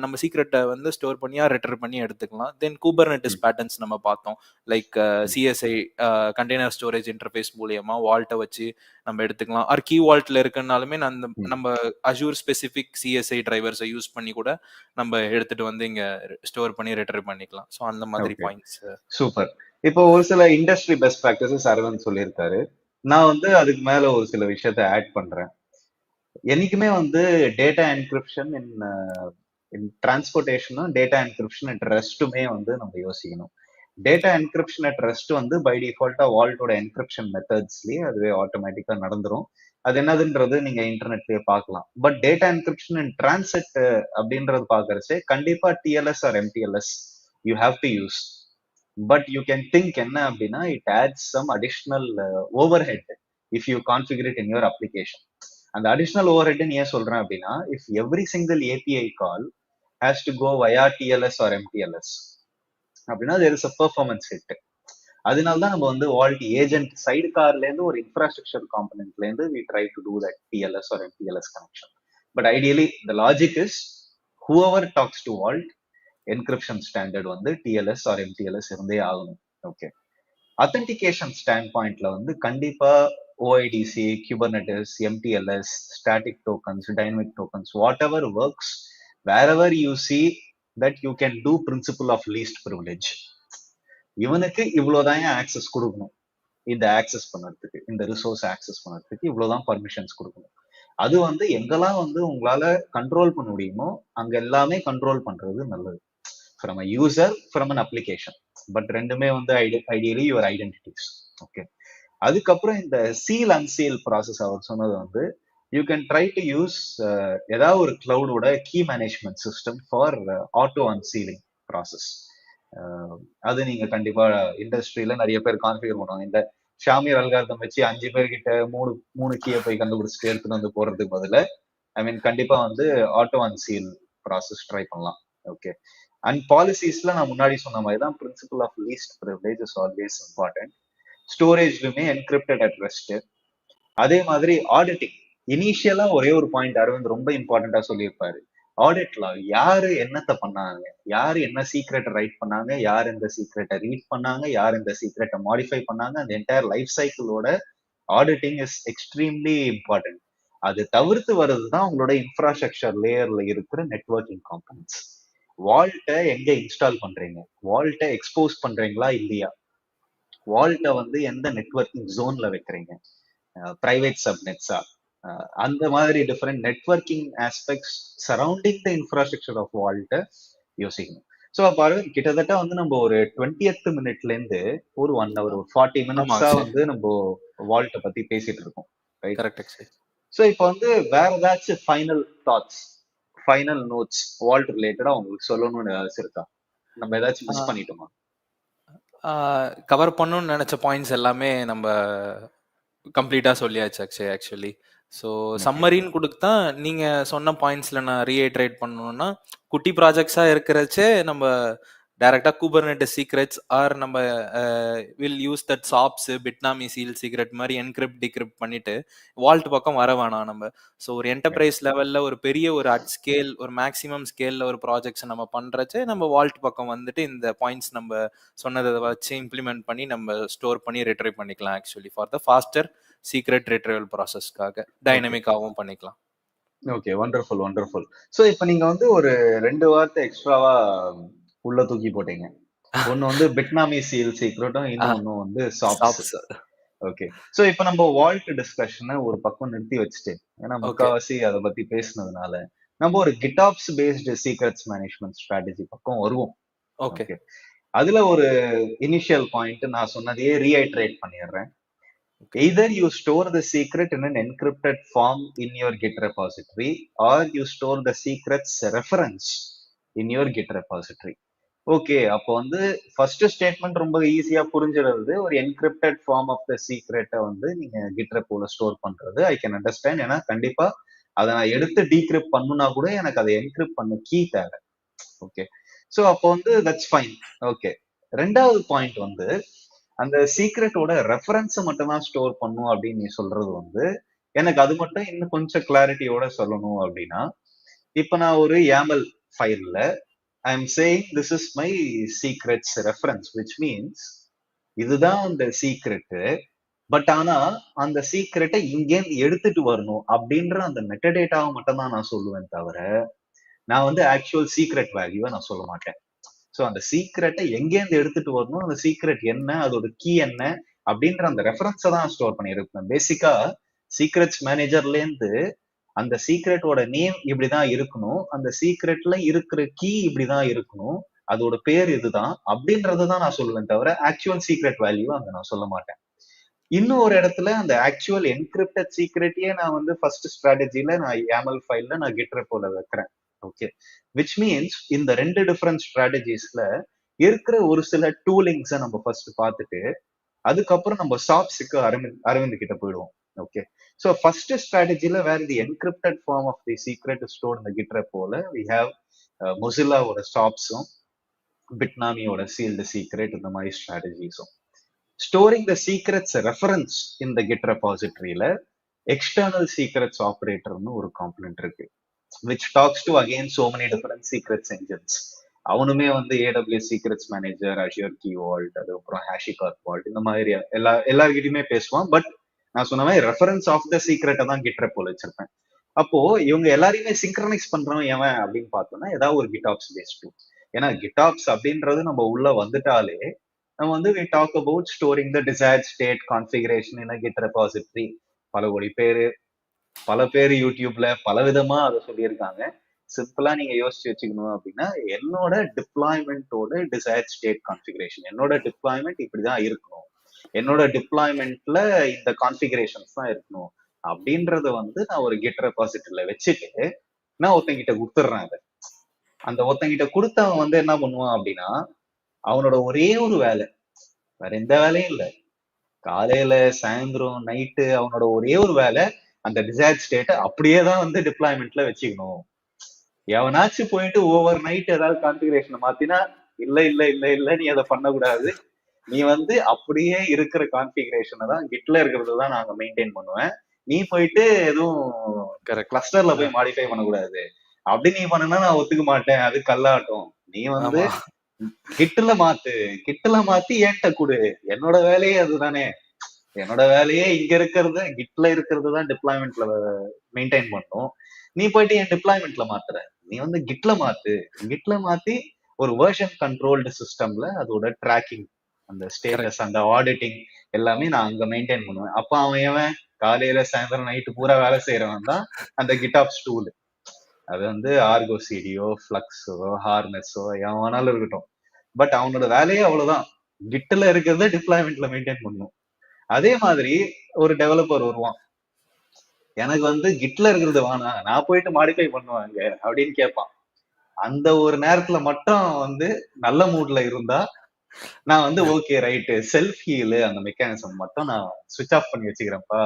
நம்ம சீக்ரெட்டை வந்து ஸ்டோர் பண்ணியா ரெட்டர் பண்ணி எடுத்துக்கலாம். தென் குபர்னெட்டிஸ் பேட்டர்ன்ஸ் நம்ம பார்த்தோம், like CSI container storage interface மூலியமா வால்ட்டை வச்சு நம்ம எடுத்துக்கலாம். ஆர் கீ வால்ட்ல இருக்குனாலுமே நம்ம அஜூர் ஸ்பெசிஃபிக் சிஎஸ்ஐ டிரைவர்ஸை யூஸ் பண்ணி கூட நம்ம எடுத்துட்டு வந்து இங்க ஸ்டோர் பண்ணி ரெட்டர் பண்ணிக்கலாம். ஸோ அந்த மாதிரி பாயிண்ட்ஸ். சூப்பர். இப்போ ஒரு சில இண்டஸ்ட்ரி பெஸ்ட் ப்ராக்டிசஸ் அரவிந்த் சொல்லியிருக்காரு. நான் வந்து அதுக்கு மேல ஒரு சில விஷயத்த ஆட் பண்றேன். என்னைக்குமே வந்து டேட்டா என்கிரிப்ஷன் இன் டிரான்ஸ்போர்டேஷனும் டேட்டா என்கிரிப்ஷன் அட் ரெஸ்ட்டுமே வந்து நம்ம யோசிக்கணும். டேட்டா என்கிரிப்ஷன் அட் ரெஸ்ட் வந்து பை டிஃபால்ட்டா வால்ட்டோட என்கிரிப்ஷன் மெத்தட்ஸ்லயே அதுவே ஆட்டோமேட்டிக்கா நடந்துரும். அது என்னதுன்றது நீங்க இன்டர்நெட்லயே பார்க்கலாம். But data encryption in transit அப்படின்றது பாக்குறச்சே கண்டிப்பா TLS or mTLS you have to use. But you can think என்ன அப்படின்னா it adds some additional overhead if you configure it in your application. அந்த அடிஷ்னல் ஓவர் ஹெட் ஏன் சொல்றேன் அப்படின்னா, if every single API call has to go via TLS or mTLS அப்படின்னா there is a performance hit. அதனால தான் நம்ம வந்து Walt agent side கார்ல இருந்து ஒரு இன்ஃப்ராஸ்ட்ரக்சர் காம்பனன்ட்ல இருந்து we try to do that TLS or MPLS connection. But ideally the logic is whoever talks to Vault encryption standard வந்து TLS or MPLS இருந்தே ஆகணும். ஓகே, அத்தன்டிகேஷன் ஸ்டாண்ட் பாயிண்ட்ல வந்து கண்டிப்பா OIDC, Kubernetes, MTLS, static tokens, dynamic tokens, whatever works, wherever you see that you can do principle of least privilege. இவனுக்கு இவ்வளவுதான் access கொடுக்கணும், இந்த ஆக்சஸ் பண்ணுறதுக்கு, இந்த ரிசோர்ஸ் ஆக்சஸ் பண்ணுறதுக்கு இவ்வளவுதான் பர்மிஷன்ஸ் கொடுக்கணும். அது வந்து எங்கெல்லாம் வந்து உங்களால கண்ட்ரோல் பண்ண முடியுமோ அங்க எல்லாமே கண்ட்ரோல் பண்றது நல்லது. From a user, from an application. But ரெண்டுமே வந்து ஐடியலி யுவர் ஐடென்டிட்டிஸ். ஓகே. அதுக்கப்புறம் இந்த சீல் அன்சீல் ப்ராசஸ் அவர் சொன்னது வந்து you can try to use ஏதாவது ஒரு கிளவுடோட key management system for auto unsealing process. அது நீங்க கண்டிப்பா இண்டஸ்ட்ரியில நிறைய பேர் கான்ஃபிகர் பண்ணுவாங்க. இந்த ஷாமியர் அல்காரிதம் வச்சு 5 பேர்கிட்ட மூணு கீயை போய் கண்டுபிடிச்சிட்டு எடுத்துட்டு வந்து போறதுக்கு பதில ஐ மீன் கண்டிப்பா வந்து ஆட்டோ அன்சீல் ப்ராசஸ் ட்ரை பண்ணலாம். ஓகே. அண்ட் பாலிசிஸ்ல நான் முன்னாடி சொன்ன மாதிரி தான் principle of least privilege is always important. ஸ்டோரேஜ்லுமே என்கிரிப்டட் அட் ரெஸ்ட். அதே மாதிரி ஆடிட்டிங் இனிஷியலா ஒரே ஒரு பாயிண்ட் அரவிந்த் ரொம்ப இம்பார்ட்டண்டா சொல்லியிருப்பாரு. ஆடிட்ல யாரு என்னத்தை பண்ணாங்க, யாரு என்ன சீக்ரெட் ரைட் பண்ணாங்க, யார் இந்த சீக்ரெட்டை ரீட் பண்ணாங்க, யார் இந்த சீக்ரெட்டை மாடிஃபை பண்ணாங்க, அந்த என்டையர் லைஃப் சைக்கிளோட ஆடிட்டிங் இஸ் எக்ஸ்ட்ரீம்லி இம்பார்ட்டன்ட். அது தவிர்த்து வர்றதுதான் உங்களோட இன்ஃப்ராஸ்ட்ரக்சர் லேயர்ல இருக்கிற நெட்வொர்க்கிங் காம்பனன்ட்ஸ். வால்ட்டை எங்க இன்ஸ்டால் பண்றீங்க, வால்ட்டை எக்ஸ்போஸ் பண்றீங்களா இல்லையா, வால்ட்டை வந்து எந்த நெட்வொர்க்கிங் ஜோன்ல வைக்கிறீங்க, பிரைவேட் சப்நெட்ஸா, அந்த மாதிரி different networking aspects surrounding the infrastructure of வால்ட்டை யோசிக்கணும். ஸோ பாருங்க கிட்டத்தட்ட வந்து நம்ம ஒரு 20th மினிட்ல இருந்து ஒரு 1 hour, ஒரு 40 மினிட்ஸா வந்து நம்ம வால்ட்டை பத்தி பேசிட்டு இருக்கோம். ஸோ இப்போ வந்து வேற ஏதாச்சும் final thoughts, final notes vault ரிலேட்டடா உங்களுக்கு சொல்லணும்னு ஏதாச்சும் இருக்கா? நம்ம ஏதாச்சும் மிஸ் பண்ணிட்டோமா? கவர் பண்ணணும்னு நினைச்ச பாயிண்ட்ஸ் எல்லாமே நம்ம கம்ப்ளீட்டா சொல்லியாச்சு ஆக்சுவலி. ஸோ சம்மரின்னு கொடுத்தா நீங்க சொன்ன பாயிண்ட்ஸ்ல நான் ரீஐட்ரேட் பண்ணணும்னா, குட்டி ப்ராஜெக்ட்ஸா இருக்கிறச்சே நம்ம டைரக்டா குபர்நெட்டிஸ் சீக்ரெட்ஸ் ஆர் நம்ம will use that SOPS, Bitnami seal secret மாதிரி என்கிரிப்ட் டிகிரிப்ட் பண்ணிட்டு வால்ட் பக்கம் வர வேணாம் நம்ம. ஸோ ஒரு என்டர்பிரைஸ் லெவல்ல ஒரு பெரிய ஒரு அட் ஸ்கேல், ஒரு மேக்ஸிமம் ஸ்கேல்ல ஒரு ப்ராஜெக்ட்ஸ் நம்ம பண்றச்சே நம்ம வால்ட் பக்கம் வந்துட்டு இந்த பாயிண்ட்ஸ் நம்ம சொன்னதை வச்சு இம்ப்ளிமெண்ட் பண்ணி நம்ம ஸ்டோர் பண்ணி ரிட்ரைவ் பண்ணிக்கலாம் actually for the faster secret retrieval ப்ராசஸ்க்காக டைனமிக்காகவும் பண்ணிக்கலாம். Okay, wonderful wonderful. ஸோ இப்போ நீங்க வந்து ஒரு 2 வார்த்தை எக்ஸ்ட்ராவா உள்ள தூக்கி போட்டீங்க. ஒன்னு வந்து பிட்னாமி சீல் சீக்ரெட்டும், இன்னொன்னு வந்து சாப்ஸ். ஓகே. ஸோ இப்போ நம்ம வால்ட் டிஸ்கஷனை ஒரு பக்கம் நிறுத்தி வச்சுட்டு, ஏன்னா முக்காவாசி அதை பத்தி பேசினதுனால நம்ம ஒரு கிட்டாப்ஸ் பேஸ்டு சீக்ரெட்ஸ் மேனேஜ்மெண்ட் ஸ்ட்ராட்டஜி பக்கம் வருவோம். ஓகே. அதுல ஒரு இனிஷியல் பாயிண்ட் நான் சொன்னதையே ரீஐட்ரேட் பண்ணிடுறேன். Either you store the secret in an encrypted form in your Git repository, or you store the secret's reference in your Git repository. Okay, அப்போ வந்து first statement ரொம்ப ஈஸியா புரிஞ்சிடுறது. ஒரு என்கிரிப்டட் ஃபார்ம் ஆஃப் த சீக்ரெட்டை வந்து நீங்க கிட் ரெப்போல ஸ்டோர் பண்றது I can understand. ஏன்னா கண்டிப்பா அதை நான் எடுத்து டீக்ரிப்ட் பண்ணுனா கூட எனக்கு அதை என்கிரிப்ட் பண்ண கீ தேவை. ஓகே. ஸோ அப்போ வந்து தட்ஸ் ஃபைன். ஓகே. ரெண்டாவது பாயிண்ட் வந்து அந்த சீக்ரெட்டோட ரெஃபரன்ஸை மட்டும் தான் ஸ்டோர் பண்ணும் அப்படின்னு நீ சொல்றது வந்து எனக்கு அது மட்டும் இன்னும் கொஞ்சம் கிளாரிட்டியோட சொல்லணும். அப்படின்னா இப்ப நான் ஒரு YAML ஃபைல்ல I am saying this is my secrets reference, which means இதுதான் அந்த சீக்ரெட். பட் ஆனா அந்த சீக்ரெட்டை இங்கேருந்து எடுத்துட்டு வரணும் அப்படின்ற அந்த மெட்டடேட்டாவை மட்டும் தான் நான் சொல்லுவேன் தவிர நான் வந்து ஆக்சுவல் சீக்ரெட் வேல்யூவை நான் சொல்ல மாட்டேன். ஸோ அந்த சீக்ரெட்டை எங்கேருந்து எடுத்துட்டு வரணும், அந்த சீக்ரெட் என்ன, அதோட கீ என்ன அப்படின்ற அந்த ரெஃபரன்ஸை தான் ஸ்டோர் பண்ணியிருப்பேன். பேசிக்கா சீக்ரெட்ஸ் மேனேஜர்லேருந்து அந்த சீக்ரெட்டோட நேம் இப்படிதான் இருக்கணும், அந்த சீக்ரெட்ல இருக்கிற கீ இப்படிதான் இருக்கணும், அதோட பேர் இதுதான் அப்படின்றத தான் நான் சொல்லுவேன் தவிர ஆக்சுவல் சீக்ரெட் வேல்யூ அங்க நான் சொல்ல மாட்டேன். இன்னும் ஒரு இடத்துல அந்த ஆக்சுவல் என்கிரிப்டட் சீக்ரெட்டையே நான் வந்து ஃபர்ஸ்ட் ஸ்ட்ராட்டஜில நான் YAML ஃபைல்ல நான் கிட் ரெப்போல வைக்கிறேன். ஓகே. விச் மீன்ஸ் இந்த 2 டிஃபரெண்ட் ஸ்ட்ராட்டஜிஸ்ல இருக்கிற ஒரு சில டூலிங்ஸை நம்ம ஃபர்ஸ்ட் பார்த்துட்டு அதுக்கப்புறம் நம்ம சாப்ஸுக்கு அரவிந்த் கிட்ட போயிடுவோம். ஓகே. ஸோ ஃபர்ஸ்ட் ஸ்ட்ராட்டஜில where the encrypted form of the secret stored இந்த கிட் ரெப்போல வி ஹேவ் மொசில்லாவோட சாப்ஸும் பிட்னாமியோட சீல்டு சீக்ரெட், இந்த மாதிரி ஸ்ட்ராட்டஜிஸும். ஸ்டோரிங் த சீக்ரெட்ஸ் ரெஃபரன்ஸ் இந்த கிட் ரெபாசிட்டரியில எக்ஸ்டர்னல் சீக்ரெட்ஸ் ஆப்ரேட்டர்னு ஒரு காம்பனன்ட் இருக்கு, which talks to again so many different secrets engines. அவனுமே வந்து AWS secrets manager, Azure Key Vault, அதுக்கப்புறம் HashiCorp Vault, இந்த மாதிரி எல்லார்கிட்டயுமே பேசுவான். பட் நான் சொன்ன மாதிரி ரெஃபரன்ஸ் ஆஃப் த சீக்ரெட்டை தான் கிட் ரெப்போல வச்சிருப்பேன். அப்போ இவங்க எல்லாரையுமே சிங்க்ரனைஸ் பண்றவன் எவன் அப்படின்னு பார்த்தோம்னா ஏதாவது ஒரு கிட்டாப்ஸ் பேஸ்ட் டூல். ஏன்னா கிட்டாப்ஸ் அப்படின்றது நம்ம உள்ள வந்துட்டாலே நம்ம வந்து we talk about storing the desired state configuration in a git repository. பல பேர் யூடியூப்ல பல விதமா அதை சொல்லியிருக்காங்க. சிம்பிளா நீங்க யோசிச்சு வச்சுக்கணும் அப்படின்னா, என்னோட டிப்ளாய்மெண்டோட டிசைர்ட் ஸ்டேட் கான்ஃபிகரேஷன், என்னோட டிப்ளாய்மெண்ட் இப்படிதான் இருக்கணும், என்னோட டிப்ளாய்மெண்ட்ல இந்த கான்ஃபிகரேஷன்ஸ் தான் இருக்கணும் அப்படின்றத வந்து நான் ஒரு கிட் ரெபாசிட்டரியில வச்சுட்டு நான் ஒருத்தங்கிட்ட கொடுத்துட்றேன். அதை அந்த ஒருத்தங்கிட்ட கொடுத்தவன் வந்து என்ன பண்ணுவான் அப்படின்னா, அவனோட ஒரே ஒரு வேலை, வேற எந்த வேலையும் இல்லை, காலையில சாயந்தரம் நைட்டு அவனோட ஒரே ஒரு வேலை அந்த டிசைர்ட் ஸ்டேட்டை அப்படியே தான் வந்து டிப்ளாய்மெண்ட்ல வச்சுக்கணும். எவனாச்சும் போயிட்டு ஓவர் நைட் ஏதாவது கான்ஃபிகரேஷனை மாத்தினா, இல்ல இல்ல இல்ல இல்ல நீ அதை பண்ணக்கூடாது, நீ வந்து அப்படியே இருக்கிற கான்ஃபிகரேஷனை தான் கிட்ல இருக்கிறது தான் நாங்க மெயின்டைன் பண்ணுவேன், நீ போயிட்டு எதுவும் கிளஸ்டர்ல போய் மாடிஃபை பண்ணக்கூடாது அப்படி நீ பண்ணுனா நான் ஒத்துக்க மாட்டேன், அது கல்லாட்டம். நீ வந்து கிட்டுல மாத்தி ஏன்ட்ட கொடு, என்னோட வேலையே அதுதானே, என்னோட வேலையே இங்க இருக்கிறது கிட்ல இருக்கிறது தான் டிப்ளாய்மெண்ட்ல மெயின்டைன் பண்ணும், நீ போயிட்டு என் டிப்ளாய்மெண்ட்ல மாத்துற, நீ வந்து கிட்ல மாத்தி ஒரு வெர்ஷன் கண்ட்ரோல்டு சிஸ்டம்ல அதோட ட்ராக்கிங், அந்த ஸ்டேட்டஸ், அந்த ஆடிட்டிங் எல்லாமே நான் அங்க மெயின்டைன் பண்ணுவேன். அப்ப அவன் எவன், காலையில சாயந்தரம் நைட்டு பூரா வேலை செய்யறவன் தான் அந்த கிட்டாப்ஸ் டூல். அது வந்து ஆர்கோ சிடியோ ஃபிளக்ஸோ ஹார்னஸோ எவன் வேணாலும் இருக்கட்டும், பட் அவனோட வேலையே அவ்வளவுதான், கிட்ல இருக்கிறத டிப்ளாய்மெண்ட்ல மெயின்டைன் பண்ணும். அதே மாதிரி ஒரு டெவலப்பர் வருவான், எனக்கு வந்து கிட்ல இருக்கிறது வேணாம், நான் போயிட்டு மாடிஃபை பண்ணுவாங்க அப்படின்னு கேட்பான். அந்த ஒரு நேரத்துல மட்டும் வந்து நல்ல மூட்ல இருந்தா நான் வந்து ஓகே ரைட்டு செல்ஃப் ஹீலு அந்த மெக்கானிசம் மட்டும் நான் சுவிட்ச் ஆஃப் பண்ணி வச்சுக்கிறேன்ப்பா,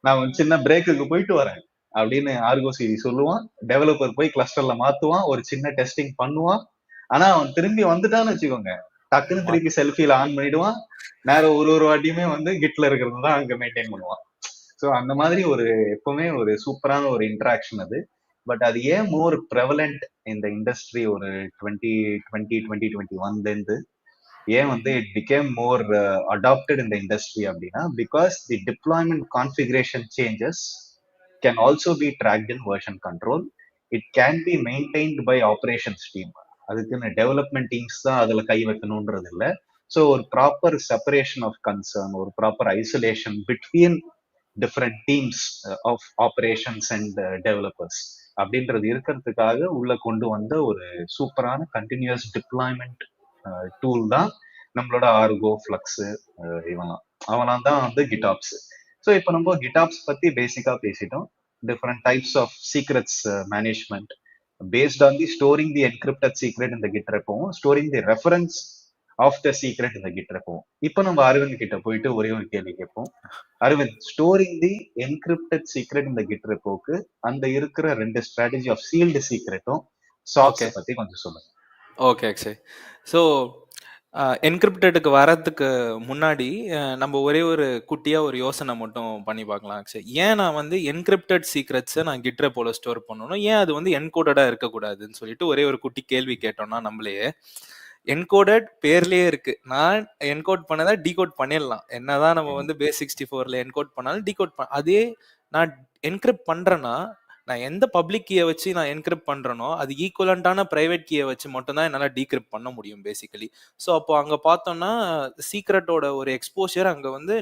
நான் சின்ன பிரேக்குக்கு போயிட்டு வரேன் அப்படின்னு ஆர்கோ சிடி சொல்லுவான். டெவலப்பர் போய் கிளஸ்டர்ல மாத்துவான், ஒரு சின்ன டெஸ்டிங் பண்ணுவான். ஆனா அவன் திரும்பி வந்துட்டான்னு வச்சுக்கோங்க, டக்குன்னு திருப்பி செல்ஃபில ஆன் பண்ணிடுவான், நேரம் ஒரு வாட்டியுமே வந்து கிட்ல இருக்கிறது தான் அங்க மெயின்டைன் பண்ணுவான். ஸோ அந்த மாதிரி ஒரு எப்பவுமே ஒரு சூப்பரான ஒரு இன்ட்ராக்ஷன் அது. பட் அது ஏன் மோர் ப்ரெவலண்ட் இந்த இண்டஸ்ட்ரி ஒரு 2021ல இருந்து ஏன் வந்து இட் பிகேம் மோர் அடாப்டட் இந்த இண்டஸ்ட்ரி அப்படின்னா, because the deployment configuration changes can also be tracked in version control. It can be maintained by operations team. அதுக்குன்னு டெவலப்மெண்ட் டீம்ஸ் தான் அதுல கை வைக்கணும்ன்றது இல்லை. ஸோ ஒரு ப்ராப்பர் செப்பரேஷன் ஆஃப் கன்சர்ன், ஒரு proper isolation between different teams of operations and developers அப்படின்றது இருக்கிறதுக்காக உள்ள கொண்டு வந்த ஒரு சூப்பரான கண்டினியூஸ் டிப்ளாய்மெண்ட் டூல் தான் நம்மளோட ஆர்கோ ஃபிளக்ஸ். அவனாம் தான் வந்து கிட்டாப்ஸ். ஸோ இப்போ நம்ம கிட்டாப்ஸ் பத்தி பேசிக்கா பேசிட்டோம். Different types of secrets management based on the storing the encrypted secret இந்த கிட் ரெப்போவும், storing the reference of the secret இந்த கிட் ரெப்போவும். இப்போ நம்ம அரவிந்த் கிட்ட போயிட்டு ஒரே ஒரு கேள்வி கேட்போம். Aravind, storing the encrypted secret இந்த கிட் ரெப்போக்கு அந்த இருக்கிற 2 ஸ்ட்ராட்டஜி ஆஃப் சீல்டு சீக்ரெட்டும் சாக்ஸ் பத்தி கொஞ்சம் சொல்லுங்க. ஓகே அக்ஷய். ஸோ என்கிரிப்டடுக்கு வரதுக்கு முன்னாடி நம்ம ஒரே ஒரு குட்டியாக ஒரு யோசனை மட்டும் பண்ணி பார்க்கலாம் அக்ஷய். ஏன் நான் வந்து என்கிரிப்டட் சீக்ரெட்ஸை நான் கிட் ரெப்போல ஸ்டோர் பண்ணணும், ஏன் அது வந்து என்கோடடாக இருக்கக்கூடாதுன்னு சொல்லிட்டு ஒரே ஒரு குட்டி கேள்வி கேட்டோம்னா, நம்மளையே என்கோடட் பேர்லயே இருக்கு, நான் என்கோட் பண்ணதை டீகோட் பண்ணிடலாம், என்னதான் நம்ம வந்து பேஸ் 64ல என்கோட் பண்ணாலும் டீகோட் அதே நான் என்கிரிப்ட் பண்றேன்னா நான் எந்த பப்ளிக் கீயை வச்சு நான் என்கிரிப்ட் பண்றேனோ அது ஈக்குவலண்டான பிரைவேட் கீயை வச்சு மட்டும் தான் என்னால் டீக்ரிப்ட் பண்ண முடியும் பேசிக்கலி. ஸோ அப்போ அங்கே பார்த்தோம்னா சீக்ரெட்டோட ஒரு எக்ஸ்போஷர் அங்கே வந்து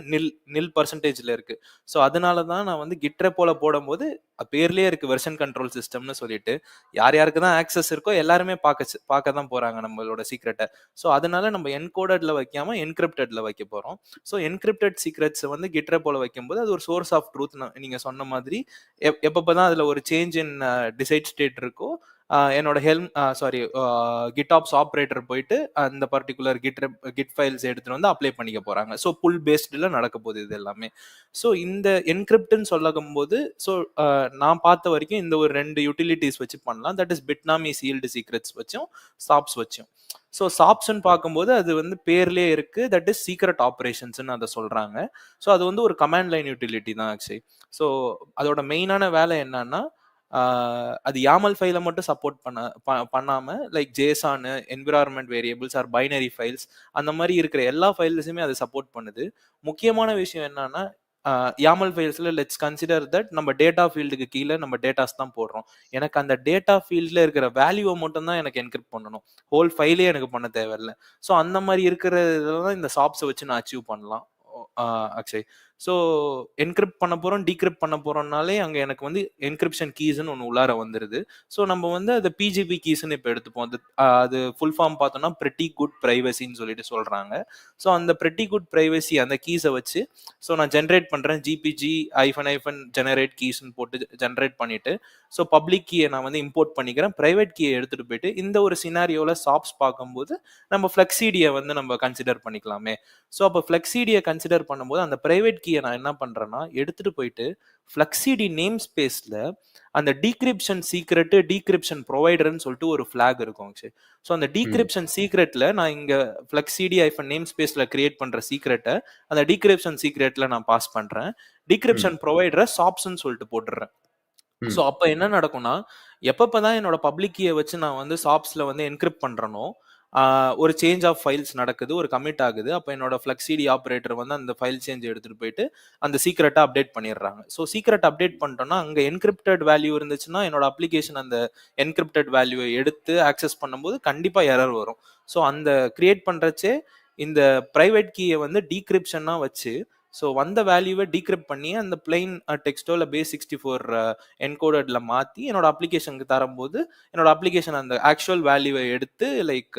நில் பர்சன்டேஜில் இருக்கு. ஸோ அதனால தான் நான் வந்து கிட் ரெப்போல போடும்போது பேர்லயே இருக்கு வெர்ஷன் கண்ட்ரோல் சிஸ்டம்னு சொல்லிட்டு, யார் யாருக்கு தான் ஆக்சஸ் இருக்கோ எல்லாருமே பார்க்க தான் போறாங்க நம்மளோட சீக்ரெட்டை. ஸோ அதனால நம்ம என்கோடட்ல வைக்காம என்கிரிப்டட்ல வைக்க போறோம். ஸோ என்கிரிப்டட் சீக்ரெட்ஸ் வந்து கிட் ரெப்போல வைக்கும்போது அது ஒரு சோர்ஸ் ஆஃப் ட்ரூத். நீங்க சொன்ன மாதிரி எப்பப்பதான் அதுல ஒரு சேஞ்ச் இன் டிசைட் ஸ்டேட் இருக்கோ, என்னோட கிட்டாப்ஸ் ஆப்ரேட்டர் போயிட்டு அந்த பர்டிகுலர் கிட் ஃபைல்ஸ் எடுத்துட்டு வந்து அப்ளை பண்ணிக்க போறாங்க. ஸோ புல் பேஸ்டில் நடக்க போகுது இது எல்லாமே. ஸோ இந்த என்கிரிப்ட்னு சொல்லும் போது ஸோ நான் பார்த்த வரைக்கும் இந்த ஒரு 2 யூட்டிலிட்டிஸ் வச்சு பண்ணலாம். தட் இஸ் பிட்னாமி சீல்டு சீக்ரெட்ஸ் வச்சும் சாப்ஸ் வச்சும். ஸோ சாப்ஸ்ன்னு பார்க்கும்போது அது வந்து பேர்லேயே இருக்கு, தட் இஸ் சீக்ரெட் ஆப்ரேஷன்ஸ்ன்னு அதை சொல்றாங்க. ஸோ அது வந்து ஒரு கமாண்ட் லைன் யூட்டிலிட்டி தான் ஆக்சுவலி. ஸோ அதோட மெயினான வேலை என்னன்னா, அது யாமல் ஃபைலை மட்டும் சப்போர்ட் பண்ணாம like JSON, environment variables or binary files அந்த மாதிரி இருக்கிற எல்லா ஃபைல்ஸுமே அது சப்போர்ட் பண்ணுது. முக்கியமான விஷயம் என்னன்னா, YAML ஃபைல்ஸ்ல லெட்ஸ் கன்சிடர் தட் நம்ம டேட்டா ஃபீல்டுக்கு கீழே நம்ம டேட்டாஸ் தான் போடுறோம். எனக்கு அந்த டேட்டா ஃபீல்டில் இருக்கிற வேல்யூவை மட்டும் தான் எனக்கு என்கிரிப்ட் பண்ணணும், ஹோல் ஃபைலே எனக்கு பண்ண தேவையில்லை. ஸோ அந்த மாதிரி இருக்கிற இதில் தான் இந்த சாப்ஸை வச்சு நான் அச்சீவ் பண்ணலாம் அக்ஷய். ஸோ என்கிரிப்ட் பண்ண போகிறோம், டீக்ரிப்ட் பண்ண போகிறோம்னாலே அங்கே எனக்கு வந்து என்கிரிப்ஷன் கீஸ்ன்னு ஒன்று உள்ளார வந்துடுது. ஸோ நம்ம வந்து அது பிஜிபி கீஸ்ன்னு இப்போ எடுத்துப்போம். அது ஃபுல் ஃபார்ம் பார்த்தோம்னா பிரிட்டி குட் ப்ரைவசின்னு சொல்லிட்டு சொல்கிறாங்க. ஸோ அந்த பிரிட்டி குட் ப்ரைவசி அந்த கீஸை வச்சு ஸோ நான் ஜென்ரேட் பண்ணுறேன், ஜிபிஜி ஐஃபன் ஜெனரேட் கீஸ்ன்னு போட்டு ஜென்ரேட் பண்ணிவிட்டு ஸோ பப்ளிக் கீயை நான் வந்து இம்போர்ட் பண்ணிக்கிறேன், ப்ரைவேட் கீயை எடுத்துகிட்டு போயிட்டு இந்த ஒரு சினாரியோவில் சாப்ஸ் பார்க்கும்போது நம்ம ஃப்ளெக்ஸிடியை வந்து நம்ம கன்சிடர் பண்ணிக்கலாமே. ஸோ அப்போ ஃப்ளெக்ஸிடியை கன்சிடர் பண்ணும்போது அந்த ப்ரைவேட் கீயை நான் என்ன பண்ணுறேன்னா எடுத்துகிட்டு போயிட்டு ஃப்ளெக்ஸிடி நேம் ஸ்பேஸில் அந்த டீக்ரிப்ஷன் சீக்ரெட்டு டீக்ரிப்ஷன் ப்ரொவைடர்னு சொல்லிட்டு ஒரு ஃப்ளாக் இருக்கும். ஸோ அந்த டீக்ரிப்ஷன் சீக்ரெட்டில் நான் இங்கே ஃப்ளெக்ஸிடி ஐஃபன் நேம் ஸ்பேஸில் கிரியேட் பண்ணுற சீக்ரெட்டை அந்த டீக்ரிப்ஷன் சீக்ரெட்டில் நான் பாஸ் பண்ணுறேன், டீக்ரிப்ஷன் ப்ரொவைடரை சாப்ஸ்ன்னு சொல்லிட்டு போட்டுடுறேன். ஸோ அப்போ என்ன நடக்கும்னா எப்பப்பதான் என்னோட பப்ளிக் கீயை வச்சு நான் வந்து சாப்ஸ்ல வந்து என்கிரிப்ட் பண்றேனோ ஒரு சேஞ்ச் ஆஃப் ஃபைல்ஸ் நடக்குது, ஒரு கமிட் ஆகுது, அப்போ என்னோட ஃப்ளெக்ஸிடி ஆப்ரேட்டர் வந்து அந்த ஃபைல் சேஞ்ச் எடுத்துட்டு போயிட்டு அந்த சீக்ரெட்டை அப்டேட் பண்ணிடுறாங்க. ஸோ சீக்ரெட் அப்டேட் பண்ணிட்டோம்னா அங்கே என்கிரிப்டட் வேல்யூ இருந்துச்சுன்னா என்னோட அப்ளிகேஷன் அந்த என்கிரிப்டட் வேல்யூவை எடுத்து ஆக்சஸ் பண்ணும்போது கண்டிப்பாக எரர் வரும். ஸோ அந்த கிரியேட் பண்ணுறச்சே இந்த ப்ரைவேட் கீயை வந்து டீக்ரிப்ஷனாக வச்சு ஸோ வந்த வேல்யூவை டீக்ரிப்ட் பண்ணி அந்த பிளைன் டெக்ஸ்டோ இல்லை base64 என்கோடட்ல மாற்றி என்னோட அப்ளிகேஷனுக்கு தரும்போது என்னோட அப்ளிகேஷன் அந்த ஆக்சுவல் வேல்யூவை எடுத்து லைக்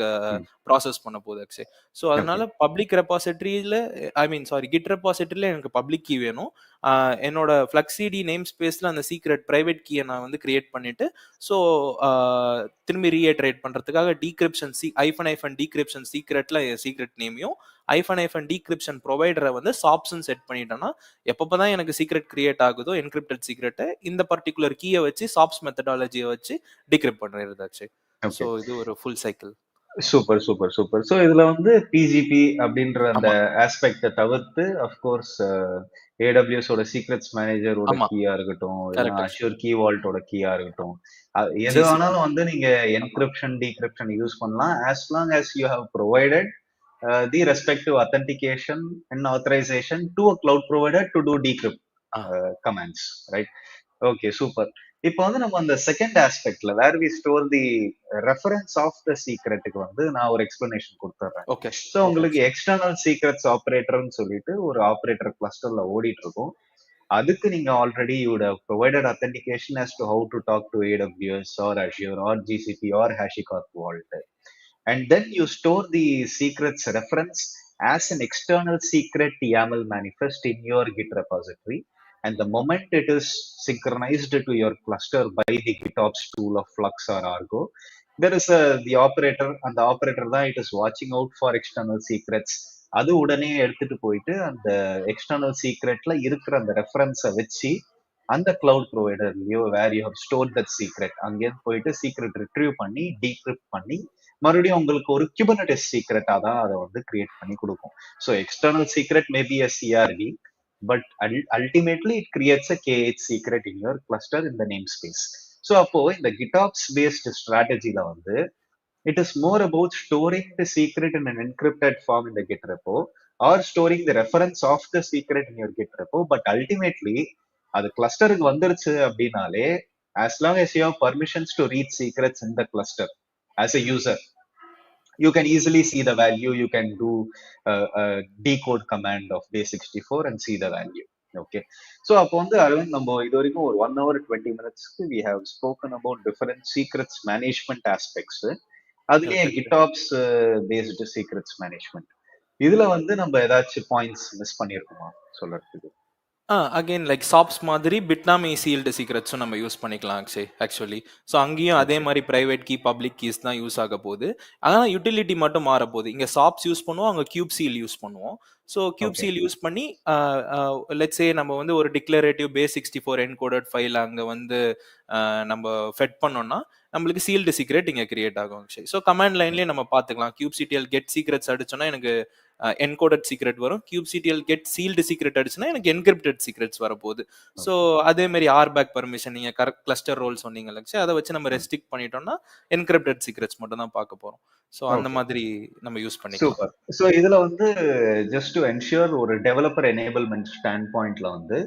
ப்ராசஸ் பண்ண போகுது ஆக்சுவலி. ஸோ அதனால பப்ளிக் ரெபாசிட்டரியில் கிட் ரெபாசிட்டரியில் எனக்கு பப்ளிக் கீ வேணும், என்னோட ஃப்ளெக்ஸிடி நேம் ஸ்பேஸில் அந்த சீக்ரெட் ப்ரைவேட் கீயை நான் வந்து கிரியேட் பண்ணிட்டு ஸோ திரும்பி ரீஎட்ரேட் பண்ணுறதுக்காக டீக்ரிப்ஷன் ஐஃபன் டீக்ரிப்ஷன் சீக்ரெட்டில் சீக்ரெட் நேமையும் ஐஃபன் டீக்ரிப்ஷன் ப்ரொவைடரை வந்து சாப்ஸ்ன்னு செட் பண்ணிட்டேன்னா எப்பப்பதான் எனக்கு சீக்ரெட் கிரியேட் ஆகுதோ என்கிரிப்டட் சீக்ரெட்டை இந்த பர்டிகுலர் கீயை வச்சு சாப்ஸ் மெத்தடாலஜியை வச்சு டிக்ரிப்ட் பண்ணிடுறது ஆக்சுவலி. ஸோ இது ஒரு full cycle. Super super super. So இதுல வந்து பிஜிபி அப்படின்ற அந்த ஆஸ்பெக்டை தவிர்த்து அஃப்கோர்ஸ் AWS ஓட சீக்ரெட்ஸ் மேனேஜரோட கீயா இருக்கட்டும், அஷ்யூர் கீ வால்ட்டோட கீயா இருக்கட்டும், எது வேணாலும் வந்து நீங்க என்கிரிப்ஷன் டீக்ரிப்ஷன் யூஸ் பண்ணலாம் as long as you have provided the respective authentication and authorization to a cloud provider to do decrypt commands, right? Okay, super. இப்போ வந்து நம்ம அந்த செகண்ட் ஆஸ்பெக்ட்ல where we store the reference of the சீக்ரெட்டுக்கு வந்து நான் ஒரு எக்ஸ்பிளனேஷன் கொடுத்துட்றேன். ஸோ உங்களுக்கு எக்ஸ்டர்னல் சீக்ரெட்ஸ் ஆப்ரேட்டர்னு சொல்லிட்டு ஒரு ஆப்ரேட்டர் கிளஸ்டர்ல ஓடிட்டு இருக்கும். அதுக்கு நீங்க already you'd have provided authentication as to how to talk to AWS or Azure or GCP or HashiCorp Vault. And then you store the secrets reference as an external secret YAML manifest in your Git repository. And the moment it is synchronized to your cluster by the GitOps tool of Flux or Argo, there is the operator, and the operator தான் it is watching out for external secrets. அது உடனே எடுத்துட்டு போயிட்டு அந்த external சீக்ரெட்ல இருக்கிற அந்த ரெஃபரன்ஸை வச்சு அந்த கிளவுட் ப்ரொவைடர்லயோ where you have store that secret அங்கேருந்து போயிட்டு சீக்ரெட் ரிட்ரீவ் பண்ணி டீக்ரிப்ட் பண்ணி மறுபடியும் உங்களுக்கு ஒரு குபர்னெட்டிஸ் சீக்ரெட்டா தான் அதை வந்து கிரியேட் பண்ணி கொடுக்கும். So external secret maybe a CRD, but ultimately it creates a K8 secret in your cluster in the namespace. So அப்போ இந்த GitOps based strategy-ல வந்து it is more about storing the secret in an encrypted form in the Git repo or storing the reference of the secret in your Git repo, but ultimately அது கிளஸ்டருக்கு வந்துருச்சு அப்படின்னாலே as long as you have permissions to read secrets in the cluster as a user, you can easily see the value. You can do a decode command of base64 and see the value. Okay, so அப்போ வந்து அரவிந்த் நம்ம இது வரைக்கும் ஒரு 1 hour 20 minutes we have spoken about different secrets management aspects. அதுலயே GitOps based secrets management இதுல வந்து நம்ம ஏதாச்சும் பாயிண்ட்ஸ் மிஸ் பண்ணிருக்கோமா சொல்றதுக்கு? அகைன் லைக் சாப்ஸ் மாதிரி பிட்னாமி சீல்டு சீக்ரெட்ஸும் நம்ம யூஸ் பண்ணிக்கலாம் ஆக்சுவலி. ஸோ அங்கேயும் அதே மாதிரி ப்ரைவேட் கீ பப்ளிக் கீஸ் தான் யூஸ் ஆக போகுது, ஆனால் யூட்டிலிட்டி மட்டும் மாற போகுது. இங்கே சாப்ஸ் யூஸ் பண்ணுவோம், அங்கே கியூப் சீல் யூஸ் பண்ணுவோம். ஸோ கியூப் சீல் யூஸ் பண்ணி லெட்ஸே நம்ம வந்து ஒரு டிக்ளரேட்டிவ் base64 என்கோடட் ஃபைல் அங்கே வந்து நம்ம ஃபெட் பண்ணோம்னா நம்மளுக்கு சீல்டு சீக்ரெட் இங்கே கிரியேட் ஆகும். ஸோ கமாண்ட் லைன்லேயே நம்ம பார்த்துக்கலாம், கியூப் சிடிஎல் கெட் சீக்ரெட்ஸ் அடிச்சோன்னா எனக்கு என்கோடட் சீக்ரெட் வரும். kubectl கெட் சீல்டு சீக்ரெட் அடிச்சுன்னா எனக்கு என்கிரிப்டட் சீக்ரெட்ஸ் வரப்போகுது. ஸோ அதே மாதிரி ஆர்பேக் பர்மிஷன் நீங்கள் கரெக்ட் கிளஸ்டர் ரோல் சொன்னீங்க லக்ஷ், அதை வச்சு நம்ம ரெஸ்ட்ரிக்ட் பண்ணிட்டோம்னா என்கிரிப்டட் சீக்ரெட்ஸ் மட்டும் தான் பார்க்க போகிறோம். ஸோ அந்த மாதிரி நம்ம யூஸ் பண்ணிக்கலாம். சூப்பர். ஸோ இதுல வந்து ஜஸ்ட் டு என்ஷூர் ஒரு டெவலப்பர் எனேபிள்மெண்ட் ஸ்டாண்ட் பாயிண்ட்ல வந்து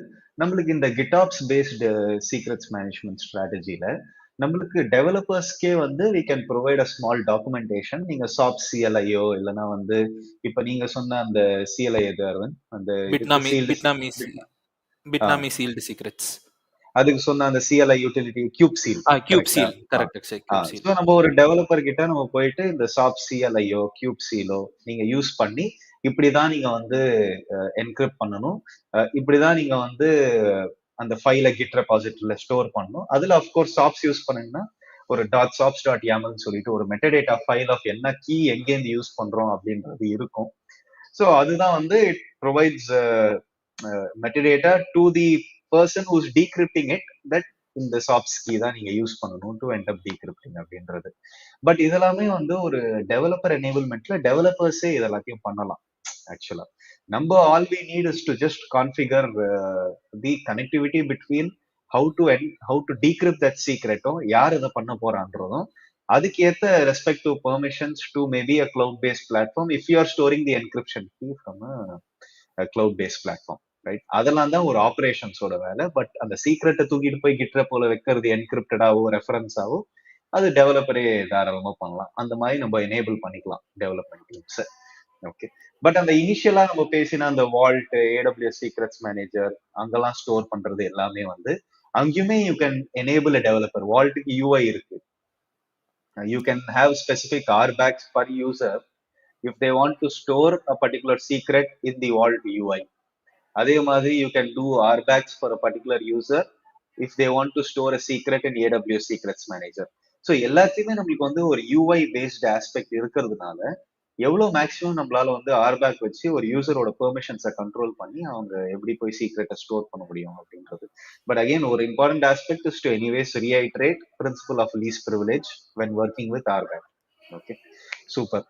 நம்மளுக்கு இந்த GitOps பேஸ்டு சீக்ரெட்ஸ் மேனேஜ்மெண்ட் ஸ்ட்ராட்டஜில நம்மளுக்கு டெவலப்பர்ஸ்க்கே வந்து we can provide a small documentation. நீங்க SOP CLIO இல்லைன்னா வந்து இப்ப நீங்க சொன்ன அந்த CLI எது அரவிந்த், அந்த பிட்னாமி சீல்டு சீக்ரெட்ஸ், அதுக்கு சொன்ன அந்த CLI utility cube seal. Correct. So நம்ம ஒரு டெவலப்பர் கிட்ட நம்ம போயிட்டு இந்த SOP CLIO கியூப் சீலோ நீங்க யூஸ் பண்ணி இப்படிதான் நீங்க வந்து என்கிரிப்ட் பண்ணணும், இப்படிதான் நீங்க வந்து அந்த ஃபைலை கிட் ரெபாசிட்டரியில ஸ்டோர் பண்ணணும். அதுல அஃப்கோர்ஸ் SOPs யூஸ் பண்ணீங்கன்னா ஒரு .sops.yaml சொல்லிட்டு ஒரு மெட்டடேட்டா ஃபைல் ஆஃப் என்ன கீ எங்கேருந்து யூஸ் பண்றோம் அப்படின்றது இருக்கும். ஸோ அதுதான் வந்து it provides metadata to the person who's decrypting it that இந்த SOPs கீ தான் நீங்க யூஸ் பண்ணணும் டு எண்ட் அப் டீக்ரிப்டிங் அப்படின்றது. பட் இதெல்லாமே வந்து ஒரு டெவலப்பர் எனேபிள்மெண்ட்ல டெவலப்பர்ஸே இதெல்லாத்தையும் பண்ணலாம். ஆக்சுவலா நம்ம all we need is to just configure the connectivity between how to decrypt that secret, யார் இதை பண்ண போறான்றதும் அதுக்கு ஏத்த respective permissions to maybe a cloud based platform if you are storing the encryption key from a cloud based platform, right? அதெல்லாம் தான் ஒரு ஆபரேஷன்ஸோட வேலை. But அந்த சீக்ரெட்டை தூக்கிட்டு போய் கிட்ற போல வைக்கிறது என்கிரிப்டடாவோ ரெஃபரன்ஸாவோ அது டெவலப்பரே தாராளமா பண்ணலாம். அந்த மாதிரி நம்ம எனேபிள் பண்ணிக்கலாம் டெவலப்மெண்ட் டீம்ஸ். ஓகே, பட் அந்த இனிஷியலா நம்ம பேசின அந்த வால்ட், AWS சீக்ரெட்ஸ் மேனேஜர் அங்கெல்லாம் ஸ்டோர் பண்றது எல்லாமே வந்து அங்கேயுமே you can enable a developer. வால்ட்டுக்கு UI இருக்கு. You can have specific RBACs per user if they want to store a particular secret in the vault UI. அதே மாதிரி you can do RBACs for a particular user if they want to store a secret in AWS secrets manager. So எல்லாத்தையுமே நம்மளுக்கு வந்து ஒரு UI paste aspect இருக்கிறதுனால எவ்வளவு maximum நம்மளால வந்து RBAC வச்சு ஒரு யூசரோட பெர்மிஷன்ஸை கண்ட்ரோல் பண்ணி அவங்க எப்படி போய் சீக்ரெட்டை ஸ்டோர் பண்ண முடியும் அப்படின்றது. பட் அகைன் ஒரு important aspect is to anyways reiterate principle of least privilege when working with RBAC. Okay, super.